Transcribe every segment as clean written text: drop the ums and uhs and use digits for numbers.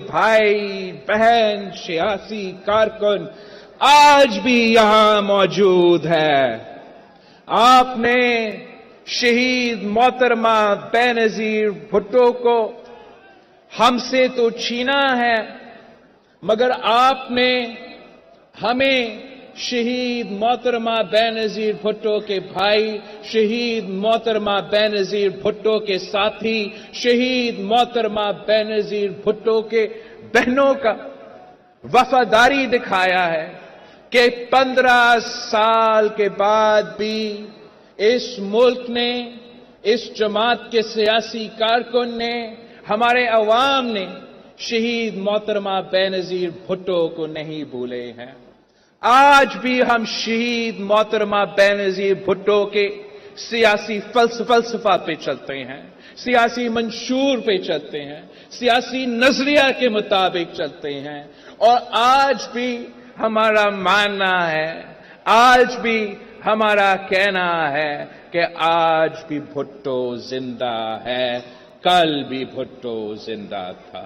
بھائی بہن سیاسی کارکن آج بھی یہاں موجود ہے۔ آپ نے شہید محترمہ بے نظیر بھٹو کو ہم سے تو چھینا ہے، مگر آپ نے ہمیں شہید محترمہ بے نظیر بھٹو کے بھائی، شہید محترمہ بے نظیر بھٹو کے ساتھی، شہید محترمہ بے نظیر بھٹو کے بہنوں کا وفاداری دکھایا ہے کہ 15 سال کے بعد بھی اس ملک نے، اس جماعت کے سیاسی کارکن نے، ہمارے عوام نے شہید محترمہ بے نظیر بھٹو کو نہیں بھولے ہیں۔ آج بھی ہم شہید محترمہ بے نظیر بھٹو کے سیاسی فلسفہ پہ چلتے ہیں، سیاسی منشور پہ چلتے ہیں، سیاسی نظریہ کے مطابق چلتے ہیں، اور آج بھی ہمارا ماننا ہے، آج بھی ہمارا کہنا ہے کہ آج بھی بھٹو زندہ ہے، کل بھی بھٹو زندہ تھا،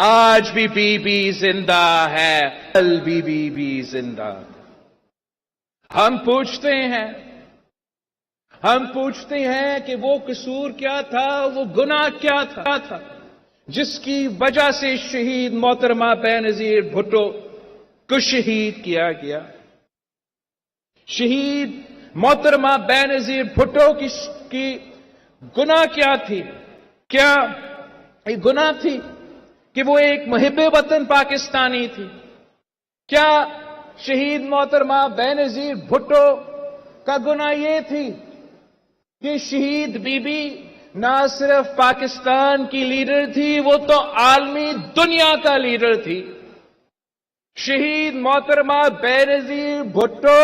آج بھی بی بی زندہ ہے، کل بھی بی بی زندہ۔ ہم پوچھتے ہیں کہ وہ قصور کیا تھا، وہ گناہ کیا تھا جس کی وجہ سے شہید محترمہ بے نظیر بھٹو کو شہید کیا گیا۔ شہید محترمہ بے نظیر بھٹو کی گناہ کیا تھی؟ کیا یہ گناہ تھی کہ وہ ایک محب وطن پاکستانی تھی؟ کیا شہید محترمہ بے نظیر بھٹو کا گناہ یہ تھی کہ شہید بی بی نہ صرف پاکستان کی لیڈر تھی، وہ تو عالمی دنیا کا لیڈر تھی؟ شہید محترمہ بے نظیر بھٹو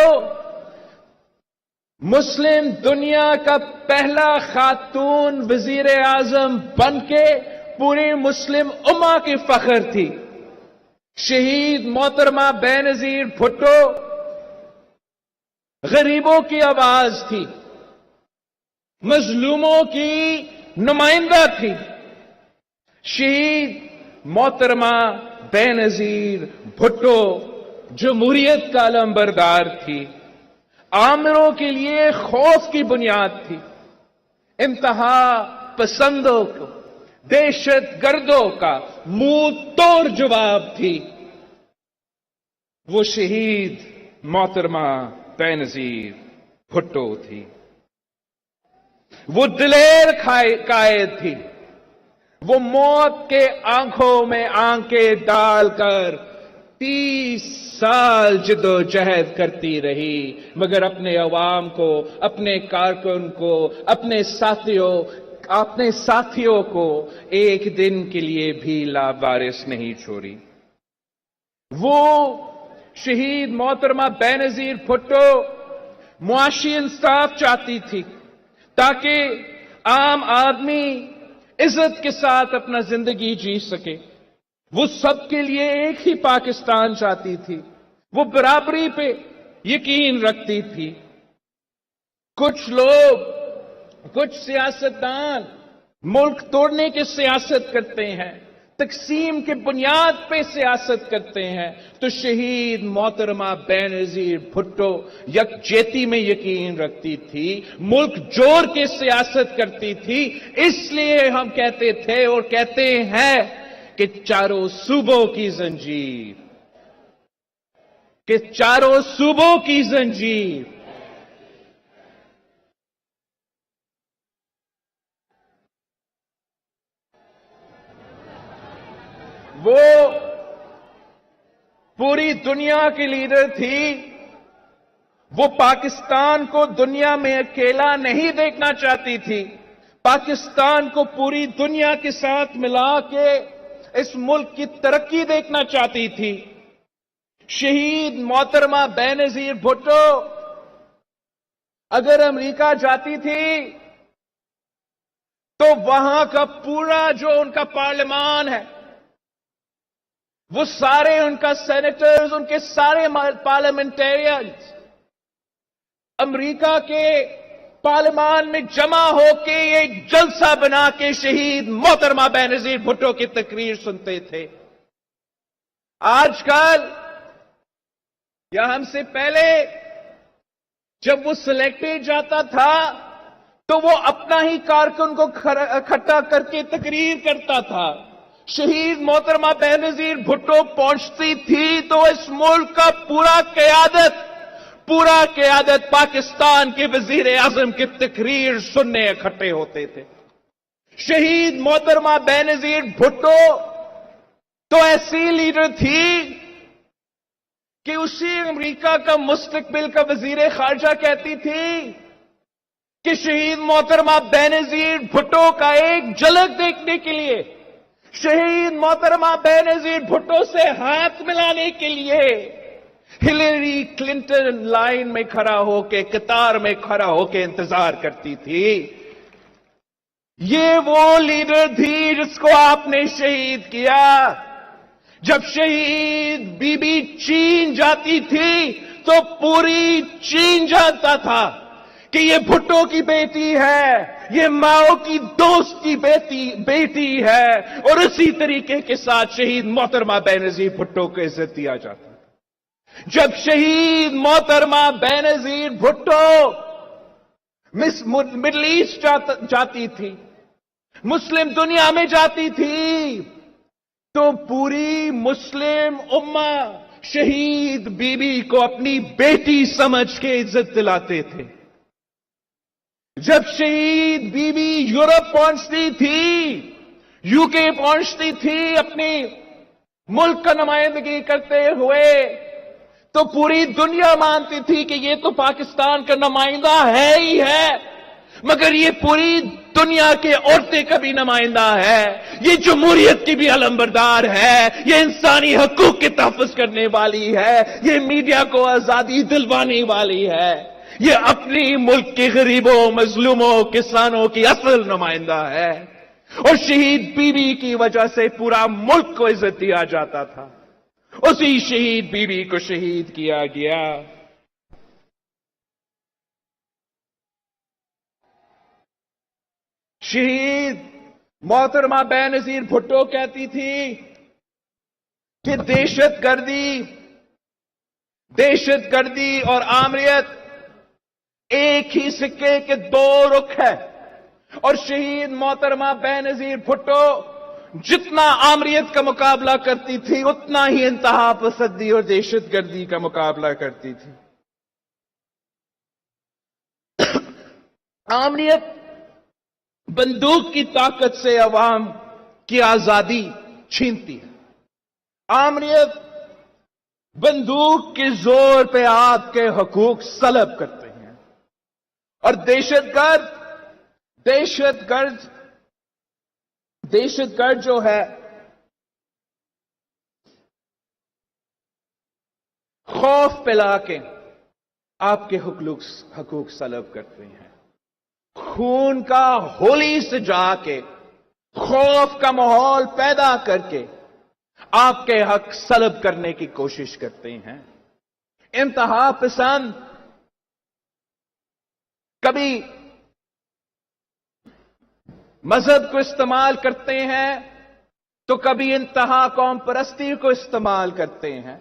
مسلم دنیا کا پہلا خاتون وزیر اعظم بن کے پوری مسلم امہ کی فخر تھی۔ شہید محترمہ بے نظیر بھٹو غریبوں کی آواز تھی، مظلوموں کی نمائندہ تھی۔ شہید محترمہ بے نظیر بھٹو جمہوریت کا علمبردار تھی، آمروں کے لیے خوف کی بنیاد تھی، انتہا پسندوں کو، دہشت گردوں کا منہ توڑ جواب تھی۔ وہ شہید محترمہ بے نظیر بھٹو تھی۔ وہ دلیر قائد تھی۔ وہ موت کے آنکھوں میں آنکھیں ڈال کر 30 سال جد و جہد کرتی رہی، مگر اپنے عوام کو، اپنے کارکن کو، اپنے ساتھیوں کو ایک دن کے لیے بھی لاوارث نہیں چھوڑی۔ وہ شہید محترمہ بے نظیر بھٹو معاشی انصاف چاہتی تھی تاکہ عام آدمی عزت کے ساتھ اپنا زندگی جی سکے۔ وہ سب کے لیے ایک ہی پاکستان چاہتی تھی۔ وہ برابری پہ یقین رکھتی تھی۔ کچھ لوگ، کچھ سیاستدان ملک توڑنے کی سیاست کرتے ہیں، تقسیم کے بنیاد پہ سیاست کرتے ہیں، تو شہید محترمہ بے نظیر بھٹو یکجہتی میں یقین رکھتی تھی، ملک جوڑ کے سیاست کرتی تھی۔ اس لیے ہم کہتے تھے اور کہتے ہیں کہ چاروں صوبوں کی زنجیر وہ پوری دنیا کی لیڈر تھی۔ وہ پاکستان کو دنیا میں اکیلا نہیں دیکھنا چاہتی تھی، پاکستان کو پوری دنیا کے ساتھ ملا کے اس ملک کی ترقی دیکھنا چاہتی تھی۔ شہید محترمہ بے نظیر بھٹو اگر امریکہ جاتی تھی تو وہاں کا پورا جو ان کا پارلیمان ہے، وہ سارے ان کا سینیٹرز، ان کے سارے پارلیمنٹیرینز امریکہ کے پارلیمان میں جمع ہو کے ایک جلسہ بنا کے شہید محترمہ بے نظیر بھٹو کی تقریر سنتے تھے۔ آج کل یا ہم سے پہلے جب وہ سلیکٹڈ جاتا تھا تو وہ اپنا ہی کارکن کو اکٹھا کر کے تقریر کرتا تھا. شہید محترمہ بینظیر بھٹو پہنچتی تھی تو اس ملک کا پورا قیادت پاکستان کے وزیر اعظم کی تقریر سننے اکٹھے ہوتے تھے. شہید محترمہ بینظیر بھٹو تو ایسی لیڈر تھی کہ اسی امریکہ کا مستقبل کا وزیر خارجہ کہتی تھی کہ شہید محترمہ بینظیر بھٹو کا ایک جھلک دیکھنے کے لیے، شہید محترمہ بینظیر بھٹو سے ہاتھ ملانے کے لیے ہلیری کلنٹن لائن میں کھڑا ہو کے، قطار میں کھڑا ہو کے انتظار کرتی تھی. یہ وہ لیڈر تھی جس کو آپ نے شہید کیا. جب شہید بی بی چین جاتی تھی تو پوری چین جانتا تھا کہ یہ بھٹو کی بیٹی ہے، یہ ماؤ کی دوست کی بیٹی ہے، اور اسی طریقے کے ساتھ شہید محترمہ بینظیر بھٹو کو عزت دیا جاتا. جب شہید محترمہ بینظیر بھٹو مڈل ایسٹ جاتی تھی، مسلم دنیا میں جاتی تھی، تو پوری مسلم امہ شہید بی بی کو اپنی بیٹی سمجھ کے عزت دلاتے تھے. جب شہید بی بی یورپ پہنچتی تھی، یو کے پہنچتی تھی اپنی ملک کا نمائندگی کرتے ہوئے، تو پوری دنیا مانتی تھی کہ یہ تو پاکستان کا نمائندہ ہے ہی ہے، مگر یہ پوری دنیا کے عورتیں کا بھی نمائندہ ہے، یہ جمہوریت کی بھی علمبردار ہے، یہ انسانی حقوق کے تحفظ کرنے والی ہے، یہ میڈیا کو آزادی دلوانے والی ہے، یہ اپنی ملک کے غریبوں، مظلوموں، کسانوں کی اصل نمائندہ ہے. اور شہید بی بی کی وجہ سے پورا ملک کو عزت دیا جاتا تھا. اسی شہید بی بی کو شہید کیا گیا. شہید محترمہ بینظیر بھٹو کہتی تھی کہ دہشت گردی اور آمریت ایک ہی سکے کے دو رخ ہے، اور شہید محترمہ بینظیر بھٹو جتنا آمریت کا مقابلہ کرتی تھی اتنا ہی انتہا پسندی اور دہشت گردی کا مقابلہ کرتی تھی. آمریت بندوق کی طاقت سے عوام کی آزادی چھینتی ہے. آمریت بندوق کے زور پہ آپ کے حقوق سلب کرتے ہیں. اور دہشت گرد جو ہے خوف پلا کے آپ کے حقوق سلب کرتے ہیں. خون کا ہولی سجا کے، خوف کا ماحول پیدا کر کے آپ کے حق سلب کرنے کی کوشش کرتے ہیں. انتہا پسند کبھی مذہب کو استعمال کرتے ہیں تو کبھی انتہا قوم پرستی کو استعمال کرتے ہیں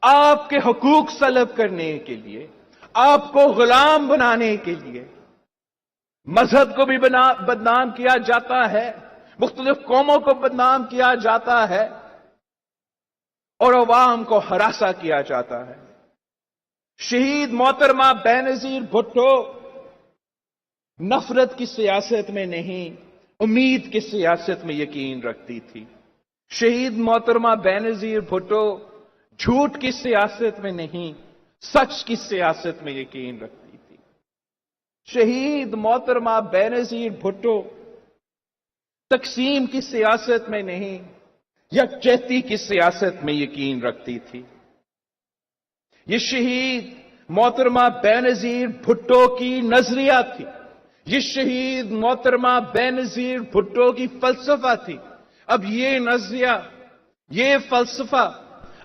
آپ کے حقوق سلب کرنے کے لیے، آپ کو غلام بنانے کے لیے. مذہب کو بھی بدنام کیا جاتا ہے، مختلف قوموں کو بدنام کیا جاتا ہے، اور عوام کو ہراساں کیا جاتا ہے. شہید محترمہ بینظیر بھٹو نفرت کی سیاست میں نہیں، امید کی سیاست میں یقین رکھتی تھی. شہید محترمہ بینظیر بھٹو جھوٹ کی سیاست میں نہیں، سچ کی سیاست میں یقین رکھتی تھی. شہید محترمہ بینظیر بھٹو تقسیم کی سیاست میں نہیں، یکجہتی کی سیاست میں یقین رکھتی تھی. یہ شہید محترمہ بینظیر بھٹو کی نظریہ تھی، یہ شہید محترمہ بینظیر بھٹو کی فلسفہ تھی. اب یہ نظریہ، یہ فلسفہ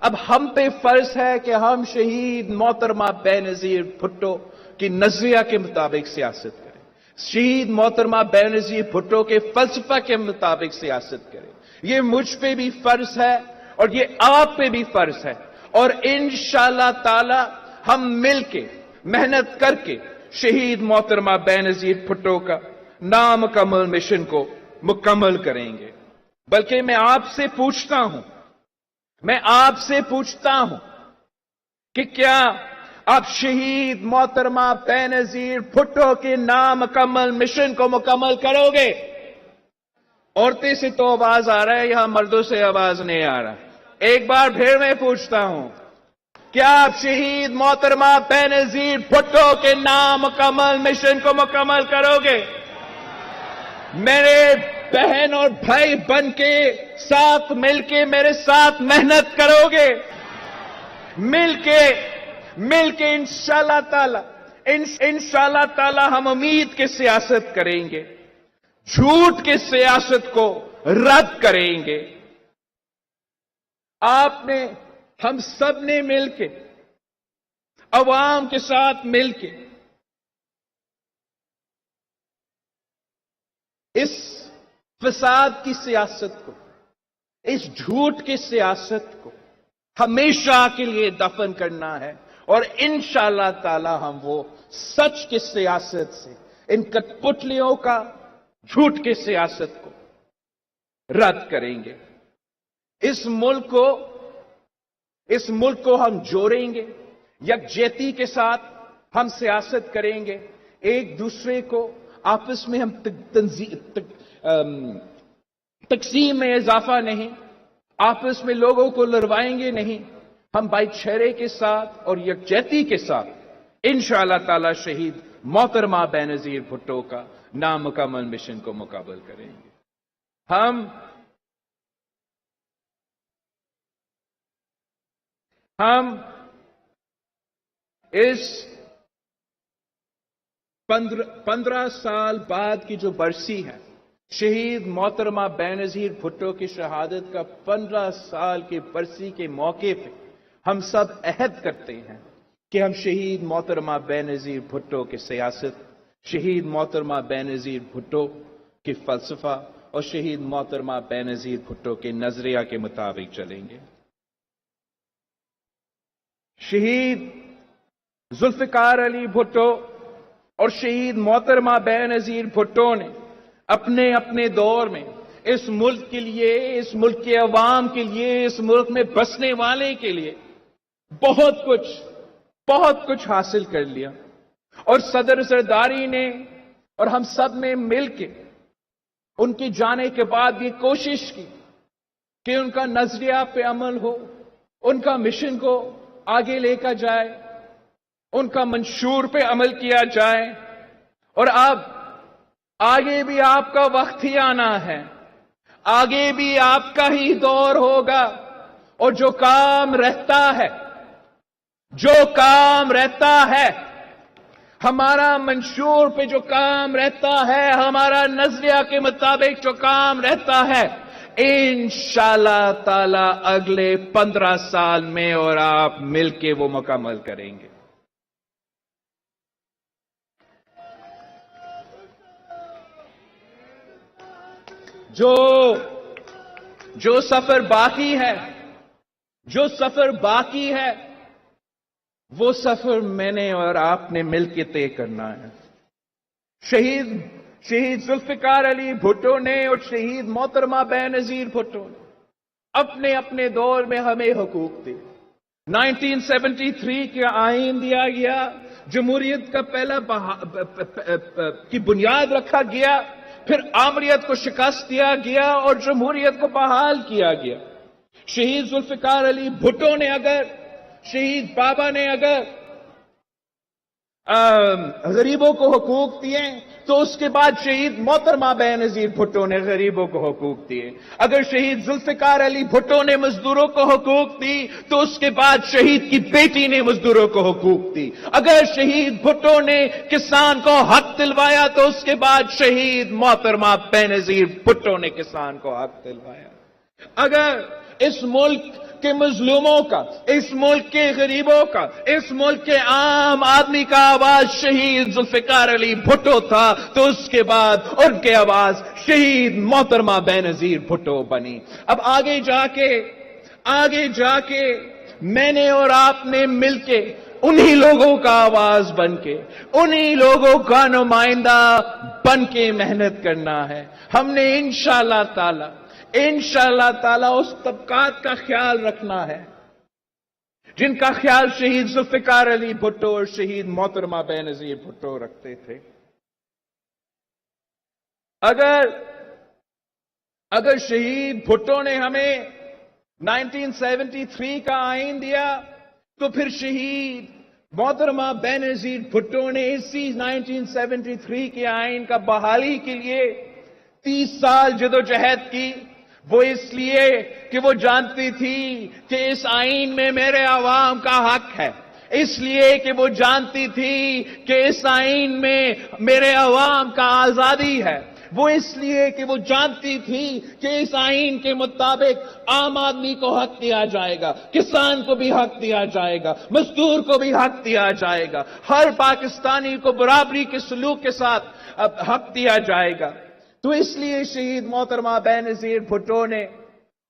اب ہم پہ فرض ہے کہ ہم شہید محترمہ بینظیر بھٹو کی نظریہ کے مطابق سیاست کریں، شہید محترمہ بینظیر بھٹو کے فلسفہ کے مطابق سیاست کریں. یہ مجھ پہ بھی فرض ہے اور یہ آپ پہ بھی فرض ہے، اور انشاءاللہ تعالی ہم مل کے محنت کر کے شہید محترمہ بے نظیر بھٹو کا نامکمل مشن کو مکمل کریں گے۔ بلکہ میں آپ سے پوچھتا ہوں کہ کیا آپ شہید محترمہ بے نظیر بھٹو کے نامکمل مشن کو مکمل کرو گے؟ عورتیں سے تو آواز آ رہا ہے، یہاں مردوں سے آواز نہیں آ رہا۔ ایک بار پھر میں پوچھتا ہوں، کیا آپ شہید محترمہ بے نظیر بھٹو کے نامکمل مشن کو مکمل کرو گے؟ میرے بہن اور بھائی بن کے ساتھ مل کے میرے ساتھ محنت کرو گے؟ مل کے انشاءاللہ تعالی ہم امید کی سیاست کریں گے، جھوٹ کی سیاست کو رد کریں گے۔ ہم سب نے مل کے، عوام کے ساتھ مل کے اس فساد کی سیاست کو، اس جھوٹ کی سیاست کو ہمیشہ کے لیے دفن کرنا ہے، اور انشاءاللہ تعالی ہم وہ سچ کی سیاست سے، ان کٹ پتلیوں کا جھوٹ کی سیاست کو رد کریں گے۔ اس ملک کو ہم جوڑیں گے، یکجہتی کے ساتھ ہم سیاست کریں گے، ایک دوسرے کو آپس میں ہم تقسیم میں اضافہ نہیں، آپس میں لوگوں کو لڑوائیں گے نہیں، ہم بھائی چارے کے ساتھ اور یکجہتی کے ساتھ انشاءاللہ تعالی شہید محترمہ بے نظیر بھٹو کا نامکمل مشن کو مکمل کریں گے۔ ہم اس 15 سال بعد کی جو برسی ہے، شہید محترمہ بے نظیر بھٹو کی شہادت کا 15 سال کی برسی کے موقع پہ ہم سب عہد کرتے ہیں کہ ہم شہید محترمہ بے نظیر بھٹو کی سیاست، شہید محترمہ بے نظیر بھٹو کی فلسفہ اور شہید محترمہ بے نظیر بھٹو کے نظریہ کے مطابق چلیں گے۔ شہید ذوالفقار علی بھٹو اور شہید محترمہ بے نظیر بھٹو نے اپنے دور میں اس ملک کے لیے، اس ملک کے عوام کے لیے، اس ملک میں بسنے والے کے لیے بہت کچھ حاصل کر لیا، اور صدر زرداری نے اور ہم سب نے مل کے ان کے جانے کے بعد یہ کوشش کی کہ ان کا نظریہ پہ عمل ہو، ان کا مشن کو آگے لے کر جائے، ان کا منشور پہ عمل کیا جائے، اور اب آگے بھی آپ کا وقت ہی آنا ہے، آگے بھی آپ کا ہی دور ہوگا، اور جو کام رہتا ہے ہمارا منشور پہ جو کام رہتا ہے، ہمارا نظریہ کے مطابق جو کام رہتا ہے، انشاءاللہ تعالی اگلے 15 سال میں اور آپ مل کے وہ مکمل کریں گے۔ جو سفر باقی ہے وہ سفر میں نے اور آپ نے مل کے طے کرنا ہے۔ شہید ذوالفقار علی بھٹو نے اور شہید محترمہ بے نظیر بھٹو نے اپنے دور میں ہمیں حقوق دیے۔ 1973 کا آئین دیا گیا، جمہوریت کا پہلا کی بنیاد رکھا گیا، پھر آمریت کو شکست دیا گیا اور جمہوریت کو بحال کیا گیا۔ شہید ذوالفقار علی بھٹو نے شہید بابا نے اگر غریبوں کو حقوق دیے تو اس کے بعد شہید محترمہ بے نظیر بھٹو نے غریبوں کو حقوق دیے۔ اگر شہید ذوالفقار علی بھٹو نے مزدوروں کو حقوق دی تو اس کے بعد شہید کی بیٹی نے مزدوروں کو حقوق دی۔ اگر شہید بھٹو نے کسان کو حق دلوایا تو اس کے بعد شہید محترمہ بے نظیر بھٹو نے کسان کو حق دلوایا۔ اگر اس ملک کے مظلوموں کا، اس ملک کے غریبوں کا، اس ملک کے عام آدمی کا آواز شہید ذوالفقار علی بھٹو تھا تو اس کے بعد ان کے آواز شہید محترمہ بے نظیر بھٹو بنی۔ اب آگے جا کے میں نے اور آپ نے مل کے انہی لوگوں کا آواز بن کے انہی لوگوں کا نمائندہ بن کے محنت کرنا ہے. ہم نے انشاءاللہ تعالی اس طبقات کا خیال رکھنا ہے جن کا خیال شہید ذوالفقار علی بھٹو اور شہید محترمہ بینظیر بھٹو رکھتے تھے. اگر شہید بھٹو نے ہمیں 1973 کا آئین دیا تو پھر شہید محترمہ بینظیر بھٹو نے اسی 1973 کے آئین کا بحالی کے لیے 30 سال جدوجہد کی. وہ اس لیے کہ وہ جانتی تھی کہ اس آئین میں میرے عوام کا حق ہے، اس لیے کہ وہ جانتی تھی کہ اس آئین میں میرے عوام کا آزادی ہے، وہ اس لیے کہ وہ جانتی تھی کہ اس آئین کے مطابق عام آدمی کو حق دیا جائے گا، کسان کو بھی حق دیا جائے گا، مزدور کو بھی حق دیا جائے گا، ہر پاکستانی کو برابری کے سلوک کے ساتھ حق دیا جائے گا. تو اس لیے شہید محترمہ بینظیر بھٹو نے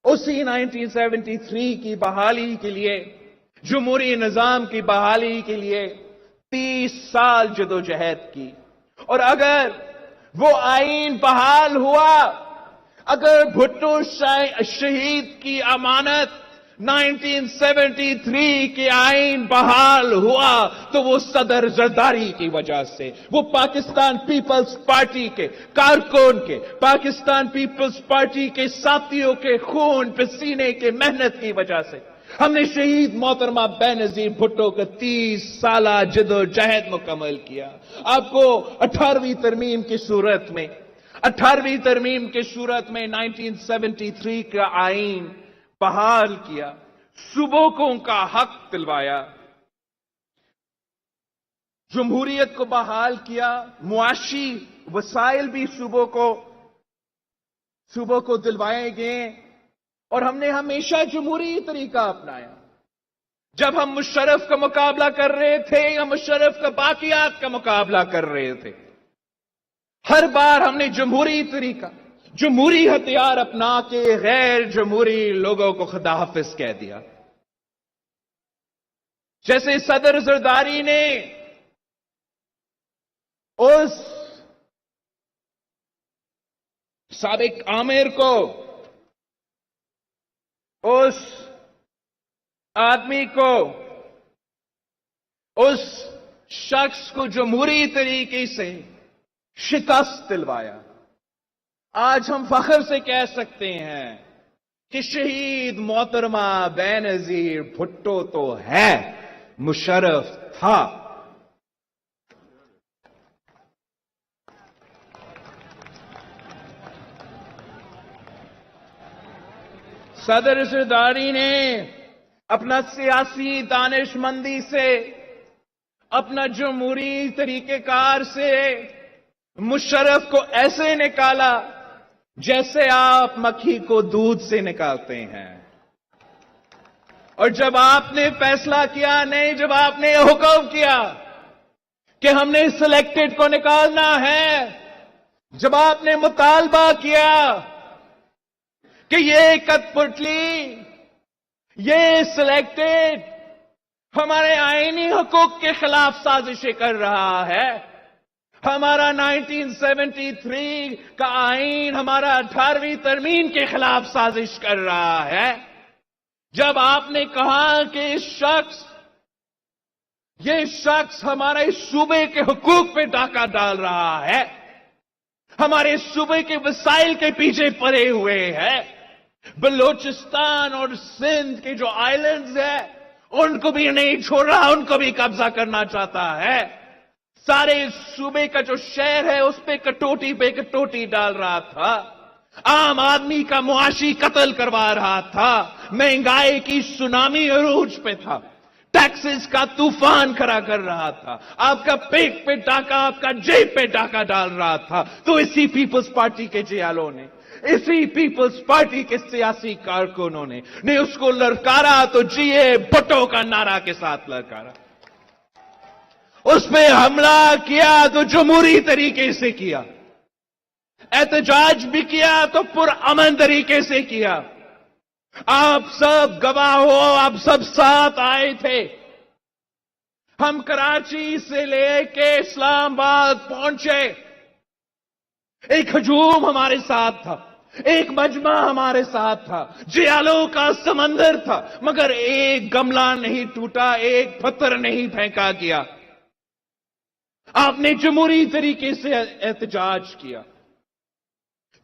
اسی 1973 کی بحالی کے لیے، جمہوری نظام کی بحالی کے لیے 30 سال جدوجہد کی. اور اگر وہ آئین بحال ہوا، اگر بھٹو شہید کی امانت 1973 کے آئین بحال ہوا تو وہ صدر زرداری کی وجہ سے، وہ پاکستان پیپلز پارٹی کے کارکن کے، پاکستان پیپلز پارٹی کے ساتھیوں کے خون پسینے کے محنت کی وجہ سے ہم نے شہید محترمہ بینظیر بھٹو کا 30 سالہ جدوجہد مکمل کیا. آپ کو 18ویں ترمیم کی صورت میں 1973 کا آئین بحال کیا، صوبوں کا حق دلوایا، جمہوریت کو بحال کیا، معاشی وسائل بھی صوبوں کو دلوائے گئے. اور ہم نے ہمیشہ جمہوری طریقہ اپنایا. جب ہم مشرف کا مقابلہ کر رہے تھے یا مشرف کا باقیات کا مقابلہ کر رہے تھے، ہر بار ہم نے جمہوری طریقہ، جمہوری ہتھیار اپنا کے غیر جمہوری لوگوں کو خدا حافظ کہہ دیا. جیسے صدر زرداری نے اس سابق آمر کو، اس آدمی کو، اس شخص کو جمہوری طریقے سے شکست دلوایا. آج ہم فخر سے کہہ سکتے ہیں کہ شہید محترمہ بینظیر بھٹو تو ہے، مشرف تھا. صدر زرداری نے اپنا سیاسی دانش مندی سے، اپنا جمہوری طریقہ کار سے مشرف کو ایسے نکالا جیسے آپ مکھی کو دودھ سے نکالتے ہیں. اور جب آپ نے فیصلہ کیا، نہیں، جب آپ نے حکم کیا کہ ہم نے سلیکٹڈ کو نکالنا ہے، جب آپ نے مطالبہ کیا کہ یہ کٹپٹلی، یہ سلیکٹڈ ہمارے آئینی حقوق کے خلاف سازشیں کر رہا ہے، ہمارا 1973 کا آئین ہمارا 18ویں ترمیم کے خلاف سازش کر رہا ہے، جب آپ نے کہا کہ یہ شخص ہمارے صوبے کے حقوق پہ ڈاکہ ڈال رہا ہے، ہمارے صوبے کے وسائل کے پیچھے پڑے ہوئے ہے، بلوچستان اور سندھ کے جو آئلینڈز ہیں ان کو بھی نہیں چھوڑ رہا، ان کو بھی قبضہ کرنا چاہتا ہے، سارے صوبے کا جو شہر ہے اس پہ کٹوٹی ڈال رہا تھا، عام آدمی کا معاشی قتل کروا رہا تھا، مہنگائی کی سونامی عروج پہ تھا، ٹیکسز کا طوفان کھڑا کر رہا تھا، آپ کا پیٹ پہ ڈاکہ، آپ کا جیب پہ ڈاکہ ڈال رہا تھا. تو اسی پیپلز پارٹی کے جیالوں نے، اسی پیپلز پارٹی کے سیاسی کارکنوں نے اس کو للکارا تو جیے بھٹو کا نعرہ کے ساتھ للکارا، اس پہ حملہ کیا تو جمہوری طریقے سے کیا، احتجاج بھی کیا تو پرامن طریقے سے کیا. آپ سب گواہ ہو, آپ سب ساتھ آئے تھے. ہم کراچی سے لے کے اسلام آباد پہنچے, ایک ہجوم ہمارے ساتھ تھا, ایک مجمع ہمارے ساتھ تھا, جیالوں کا سمندر تھا, مگر ایک گملہ نہیں ٹوٹا, ایک پتھر نہیں پھینکا گیا. آپ نے جمہوری طریقے سے احتجاج کیا.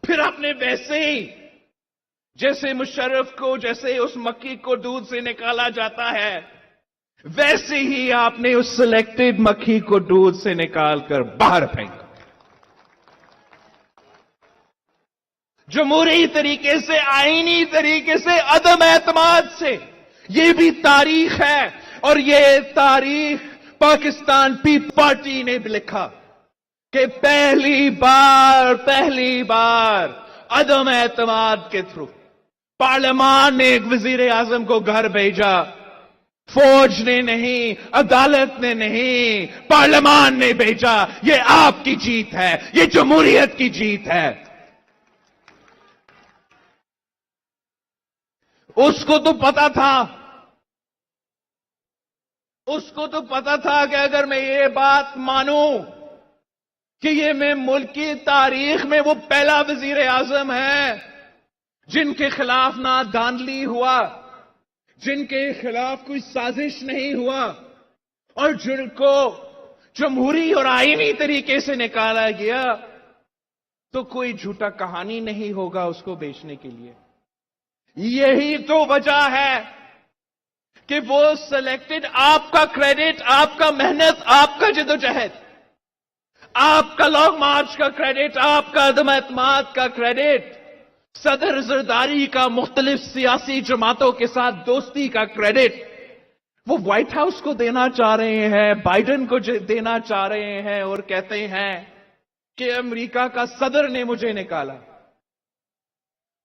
پھر آپ نے ویسے ہی جیسے مشرف کو, جیسے اس مکھی کو دودھ سے نکالا جاتا ہے, ویسے ہی آپ نے اس سلیکٹڈ مکھی کو دودھ سے نکال کر باہر پھینکا. جمہوری طریقے سے, آئینی طریقے سے, عدم اعتماد سے. یہ بھی تاریخ ہے, اور یہ تاریخ پاکستان پیپلز پارٹی نے بھی لکھا کہ پہلی بار عدم اعتماد کے تھرو پارلیمان نے ایک وزیر اعظم کو گھر بھیجا. فوج نے نہیں, عدالت نے نہیں, پارلیمان نے بھیجا. یہ آپ کی جیت ہے, یہ جمہوریت کی جیت ہے. اس کو تو پتا تھا کہ اگر میں یہ بات مانوں کہ یہ میں ملک کی تاریخ میں وہ پہلا وزیر اعظم ہے جن کے خلاف نہ دھاندلی ہوا, جن کے خلاف کوئی سازش نہیں ہوا, اور جن کو جمہوری اور آئینی طریقے سے نکالا گیا, تو کوئی جھوٹا کہانی نہیں ہوگا اس کو بیچنے کے لیے. یہی تو وجہ ہے کہ وہ سلیکٹڈ, آپ کا کریڈٹ, آپ کا محنت, آپ کا جدوجہد, آپ کا لانگ مارچ کا کریڈٹ, آپ کا عدم اعتماد کا کریڈٹ, صدر زرداری کا مختلف سیاسی جماعتوں کے ساتھ دوستی کا کریڈٹ وہ وائٹ ہاؤس کو دینا چاہ رہے ہیں, بائیڈن کو دینا چاہ رہے ہیں, اور کہتے ہیں کہ امریکہ کا صدر نے مجھے نکالا.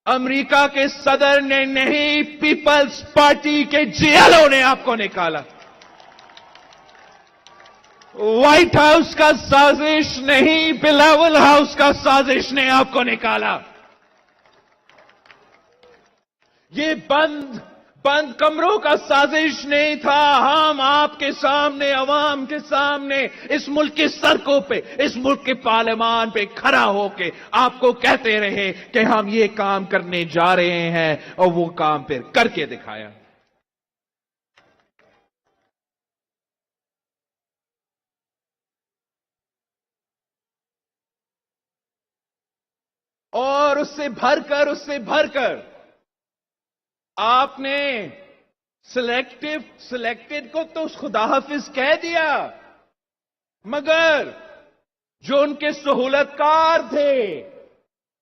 امریکہ کے صدر نے نہیں, پیپلز پارٹی کے جیالوں نے آپ کو نکالا. وائٹ ہاؤس کا سازش نہیں, بلاول ہاؤس کا سازش نے آپ کو نکالا. یہ بند کمروں کا سازش نہیں تھا. ہم آپ کے سامنے, عوام کے سامنے, اس ملک کے سڑکوں پہ, اس ملک کے پارلیمان پہ کھڑا ہو کے آپ کو کہتے رہے کہ ہم یہ کام کرنے جا رہے ہیں, اور وہ کام پھر کر کے دکھایا. اور اس سے بھر کر آپ نے سلیکٹڈ کو تو خدا حافظ کہہ دیا, مگر جو ان کے سہولت کار تھے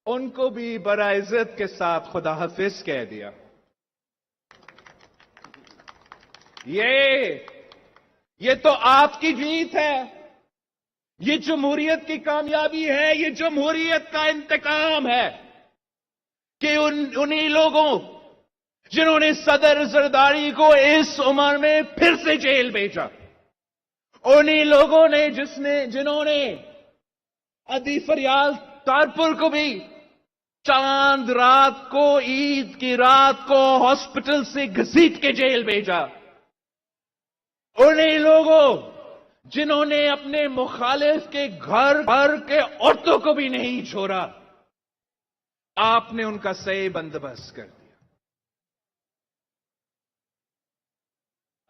ان کو بھی برعزت کے ساتھ خدا حافظ کہہ دیا. یہ تو آپ کی جیت ہے, یہ جمہوریت کی کامیابی ہے, یہ جمہوریت کا انتقام ہے کہ انہی لوگوں جنہوں نے صدر زرداری کو اس عمر میں پھر سے جیل بھیجا, انہی لوگوں نے جنہوں نے ادی فریال تارپور کو بھی چاند رات کو, عید کی رات کو ہاسپٹل سے گھسیٹ کے جیل بھیجا, انہی لوگوں جنہوں نے اپنے مخالف کے گھر بھر کے عورتوں کو بھی نہیں چھوڑا, آپ نے ان کا صحیح بندوبست کر دیا.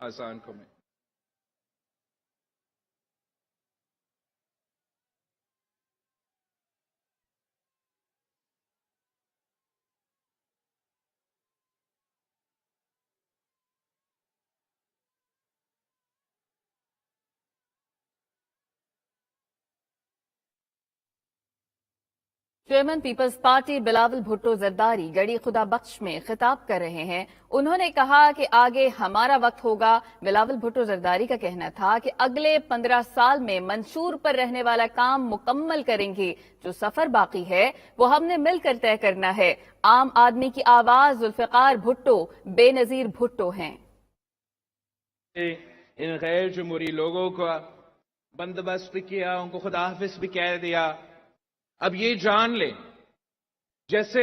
آسان کو میں chairman Peoples Party Bilawal Bhutto Zardari Garhi Khuda بخش میں خطاب کر رہے ہیں. انہوں نے کہا کہ آگے ہمارا وقت ہوگا. بلاول بھٹو زرداری کا کہنا تھا کہ اگلے 15 سال میں منشور پر رہنے والا کام مکمل کریں گے. جو سفر باقی ہے وہ ہم نے مل کر طے کرنا ہے. عام آدمی کی آواز ذوالفقار بھٹو بے نظیر بھٹو ہیں. ان غیر جمہوری لوگوں کا بندوبست بھی کیا, ان کو خدا حافظ بھی کہہ دیا. اب یہ جان لیں, جیسے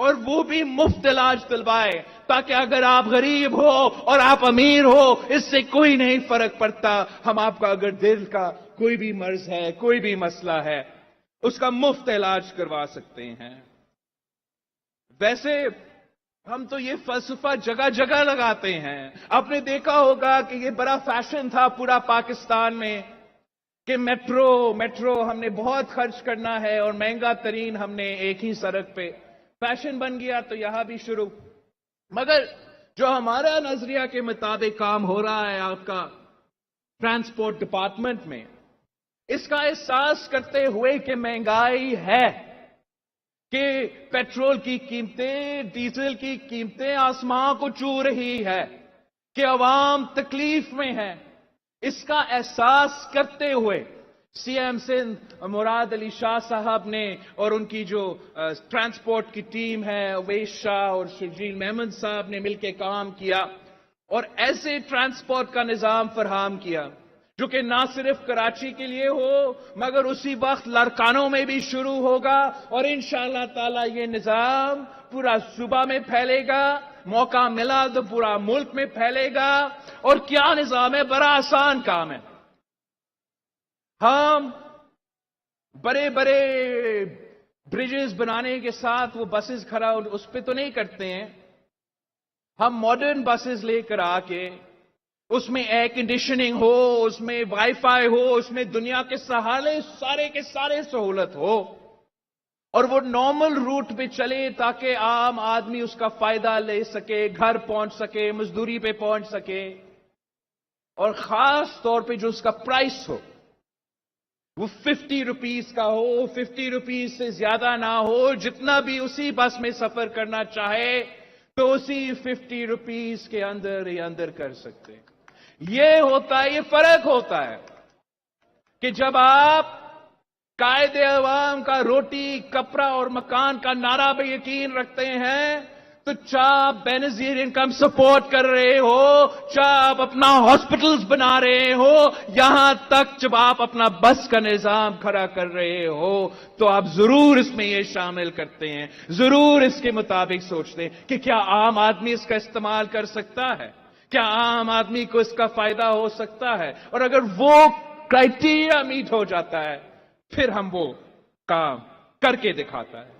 اور وہ بھی مفت علاج دلوائے، تاکہ اگر آپ غریب ہو اور آپ امیر ہو اس سے کوئی نہیں فرق پڑتا. ہم آپ کا اگر دل کا کوئی بھی مرض ہے، کوئی بھی مسئلہ ہے، اس کا مفت علاج کروا سکتے ہیں. ویسے ہم تو یہ فلسفہ جگہ جگہ لگاتے ہیں. آپ نے دیکھا ہوگا کہ یہ بڑا فیشن تھا پورا پاکستان میں کہ میٹرو ہم نے بہت خرچ کرنا ہے اور مہنگا ترین ہم نے ایک ہی سڑک پہ. فیشن بن گیا تو یہاں بھی شروع. مگر جو ہمارا نظریہ کے مطابق کام ہو رہا ہے آپ کا ٹرانسپورٹ ڈپارٹمنٹ میں، اس کا احساس کرتے ہوئے کہ مہنگائی ہے، کہ پیٹرول کی قیمتیں، ڈیزل کی قیمتیں آسمان کو چھو رہی ہے، کہ عوام تکلیف میں ہے، اس کا احساس کرتے ہوئے سی ایم سندھ مراد علی شاہ صاحب نے اور ان کی جو ٹرانسپورٹ کی ٹیم ہے اویس شاہ اور شرجیل محمد صاحب نے مل کے کام کیا اور ایسے ٹرانسپورٹ کا نظام فراہم کیا جو کہ نہ صرف کراچی کے لیے ہو مگر اسی وقت لڑکانوں میں بھی شروع ہوگا اور انشاءاللہ تعالی یہ نظام پورا صوبہ میں پھیلے گا. موقع ملا تو پورا ملک میں پھیلے گا. اور کیا نظام ہے، بڑا آسان کام ہے. ہم بڑے بڑے برجز بنانے کے ساتھ وہ بسز کھڑا اس پہ تو نہیں کرتے ہیں. ہم ماڈرن بسز لے کر آ کے اس میں ایئر کنڈیشننگ ہو، اس میں وائی فائی ہو، اس میں دنیا کے سارے کے سارے سہولت ہو اور وہ نارمل روٹ پہ چلے تاکہ عام آدمی اس کا فائدہ لے سکے، گھر پہنچ سکے، مزدوری پہ پہنچ سکے. اور خاص طور پہ جو اس کا پرائس ہو وہ 50 روپیز کا ہو، 50 روپیز سے زیادہ نہ ہو. جتنا بھی اسی بس میں سفر کرنا چاہے تو اسی 50 روپیز کے اندر ہی اندر کر سکتے. یہ ہوتا ہے، یہ فرق ہوتا ہے کہ جب آپ قائد عوام کا روٹی کپڑا اور مکان کا نعرہ پہ یقین رکھتے ہیں تو چاہے آپ بے نظیر انکم سپورٹ کر رہے ہو، چاہے آپ اپنا ہاسپٹلز بنا رہے ہو، یہاں تک جب آپ اپنا بس کا نظام کھڑا کر رہے ہو تو آپ ضرور اس میں یہ شامل کرتے ہیں، ضرور اس کے مطابق سوچتے ہیں کہ کیا عام آدمی اس کا استعمال کر سکتا ہے، کیا عام آدمی کو اس کا فائدہ ہو سکتا ہے. اور اگر وہ کرائٹیریا میٹ ہو جاتا ہے پھر ہم وہ کام کر کے دکھاتا ہے.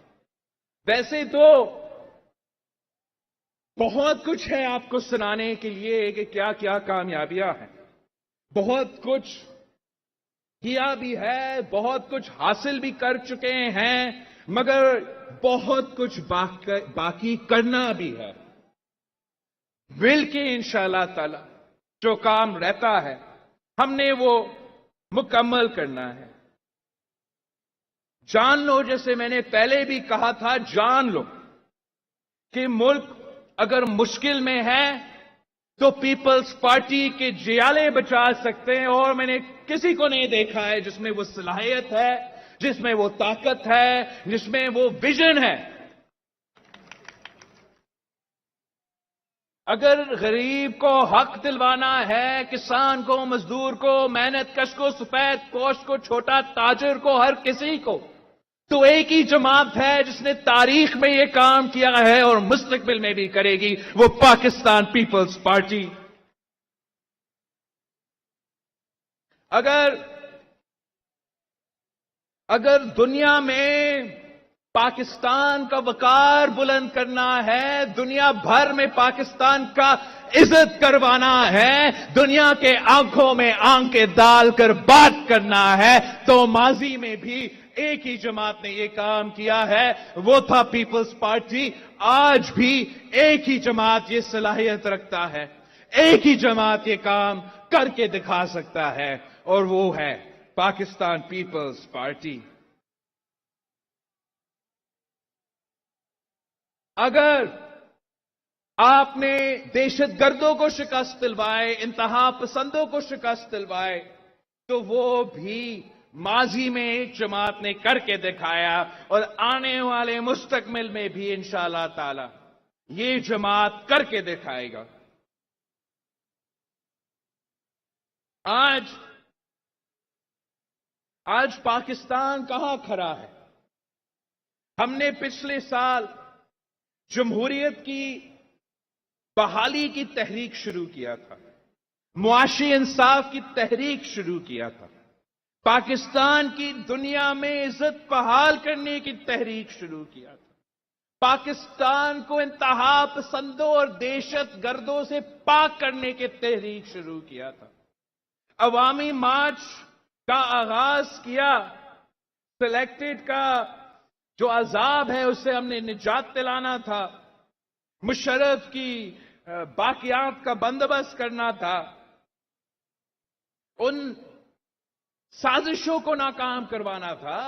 ویسے تو بہت کچھ ہے آپ کو سنانے کے لیے کہ کیا کیا کامیابیاں ہیں، بہت کچھ کیا بھی ہے، بہت کچھ حاصل بھی کر چکے ہیں، مگر بہت کچھ باقی کرنا بھی ہے. مل کے انشاءاللہ تعالی جو کام رہتا ہے ہم نے وہ مکمل کرنا ہے. جان لو، جیسے میں نے پہلے بھی کہا تھا، جان لو کہ ملک اگر مشکل میں ہے تو پیپلز پارٹی کے جیالے بچا سکتے ہیں. اور میں نے کسی کو نہیں دیکھا ہے جس میں وہ صلاحیت ہے، جس میں وہ طاقت ہے، جس میں وہ ویژن ہے. اگر غریب کو حق دلوانا ہے، کسان کو، مزدور کو، محنت کش کو، سفید پوش کو، چھوٹا تاجر کو، ہر کسی کو، تو ایک ہی جماعت ہے جس نے تاریخ میں یہ کام کیا ہے اور مستقبل میں بھی کرے گی، وہ پاکستان پیپلز پارٹی. اگر دنیا میں پاکستان کا وقار بلند کرنا ہے، دنیا بھر میں پاکستان کا عزت کروانا ہے، دنیا کے آنکھوں میں آنکھیں ڈال کر بات کرنا ہے، تو ماضی میں بھی ایک ہی جماعت نے یہ کام کیا ہے، وہ تھا پیپلز پارٹی. آج بھی ایک ہی جماعت یہ صلاحیت رکھتا ہے، ایک ہی جماعت یہ کام کر کے دکھا سکتا ہے اور وہ ہے پاکستان پیپلز پارٹی. اگر آپ نے دہشت گردوں کو شکست دلوائے، انتہا پسندوں کو شکست دلوائے، تو وہ بھی ماضی میں ایک جماعت نے کر کے دکھایا اور آنے والے مستقبل میں بھی انشاءاللہ تعالی یہ جماعت کر کے دکھائے گا. آج پاکستان کہاں کھڑا ہے؟ ہم نے پچھلے سال جمہوریت کی بحالی کی تحریک شروع کیا تھا، معاشی انصاف کی تحریک شروع کیا تھا، پاکستان کی دنیا میں عزت بحال کرنے کی تحریک شروع کیا تھا، پاکستان کو انتہا پسندوں اور دہشت گردوں سے پاک کرنے کی تحریک شروع کیا تھا، عوامی مارچ کا آغاز کیا، سلیکٹڈ کا جو عذاب ہے اسے ہم نے نجات دلانا تھا، مشرف کی باقیات کا بندوبست کرنا تھا، ان سازشوں کو ناکام کروانا تھا۔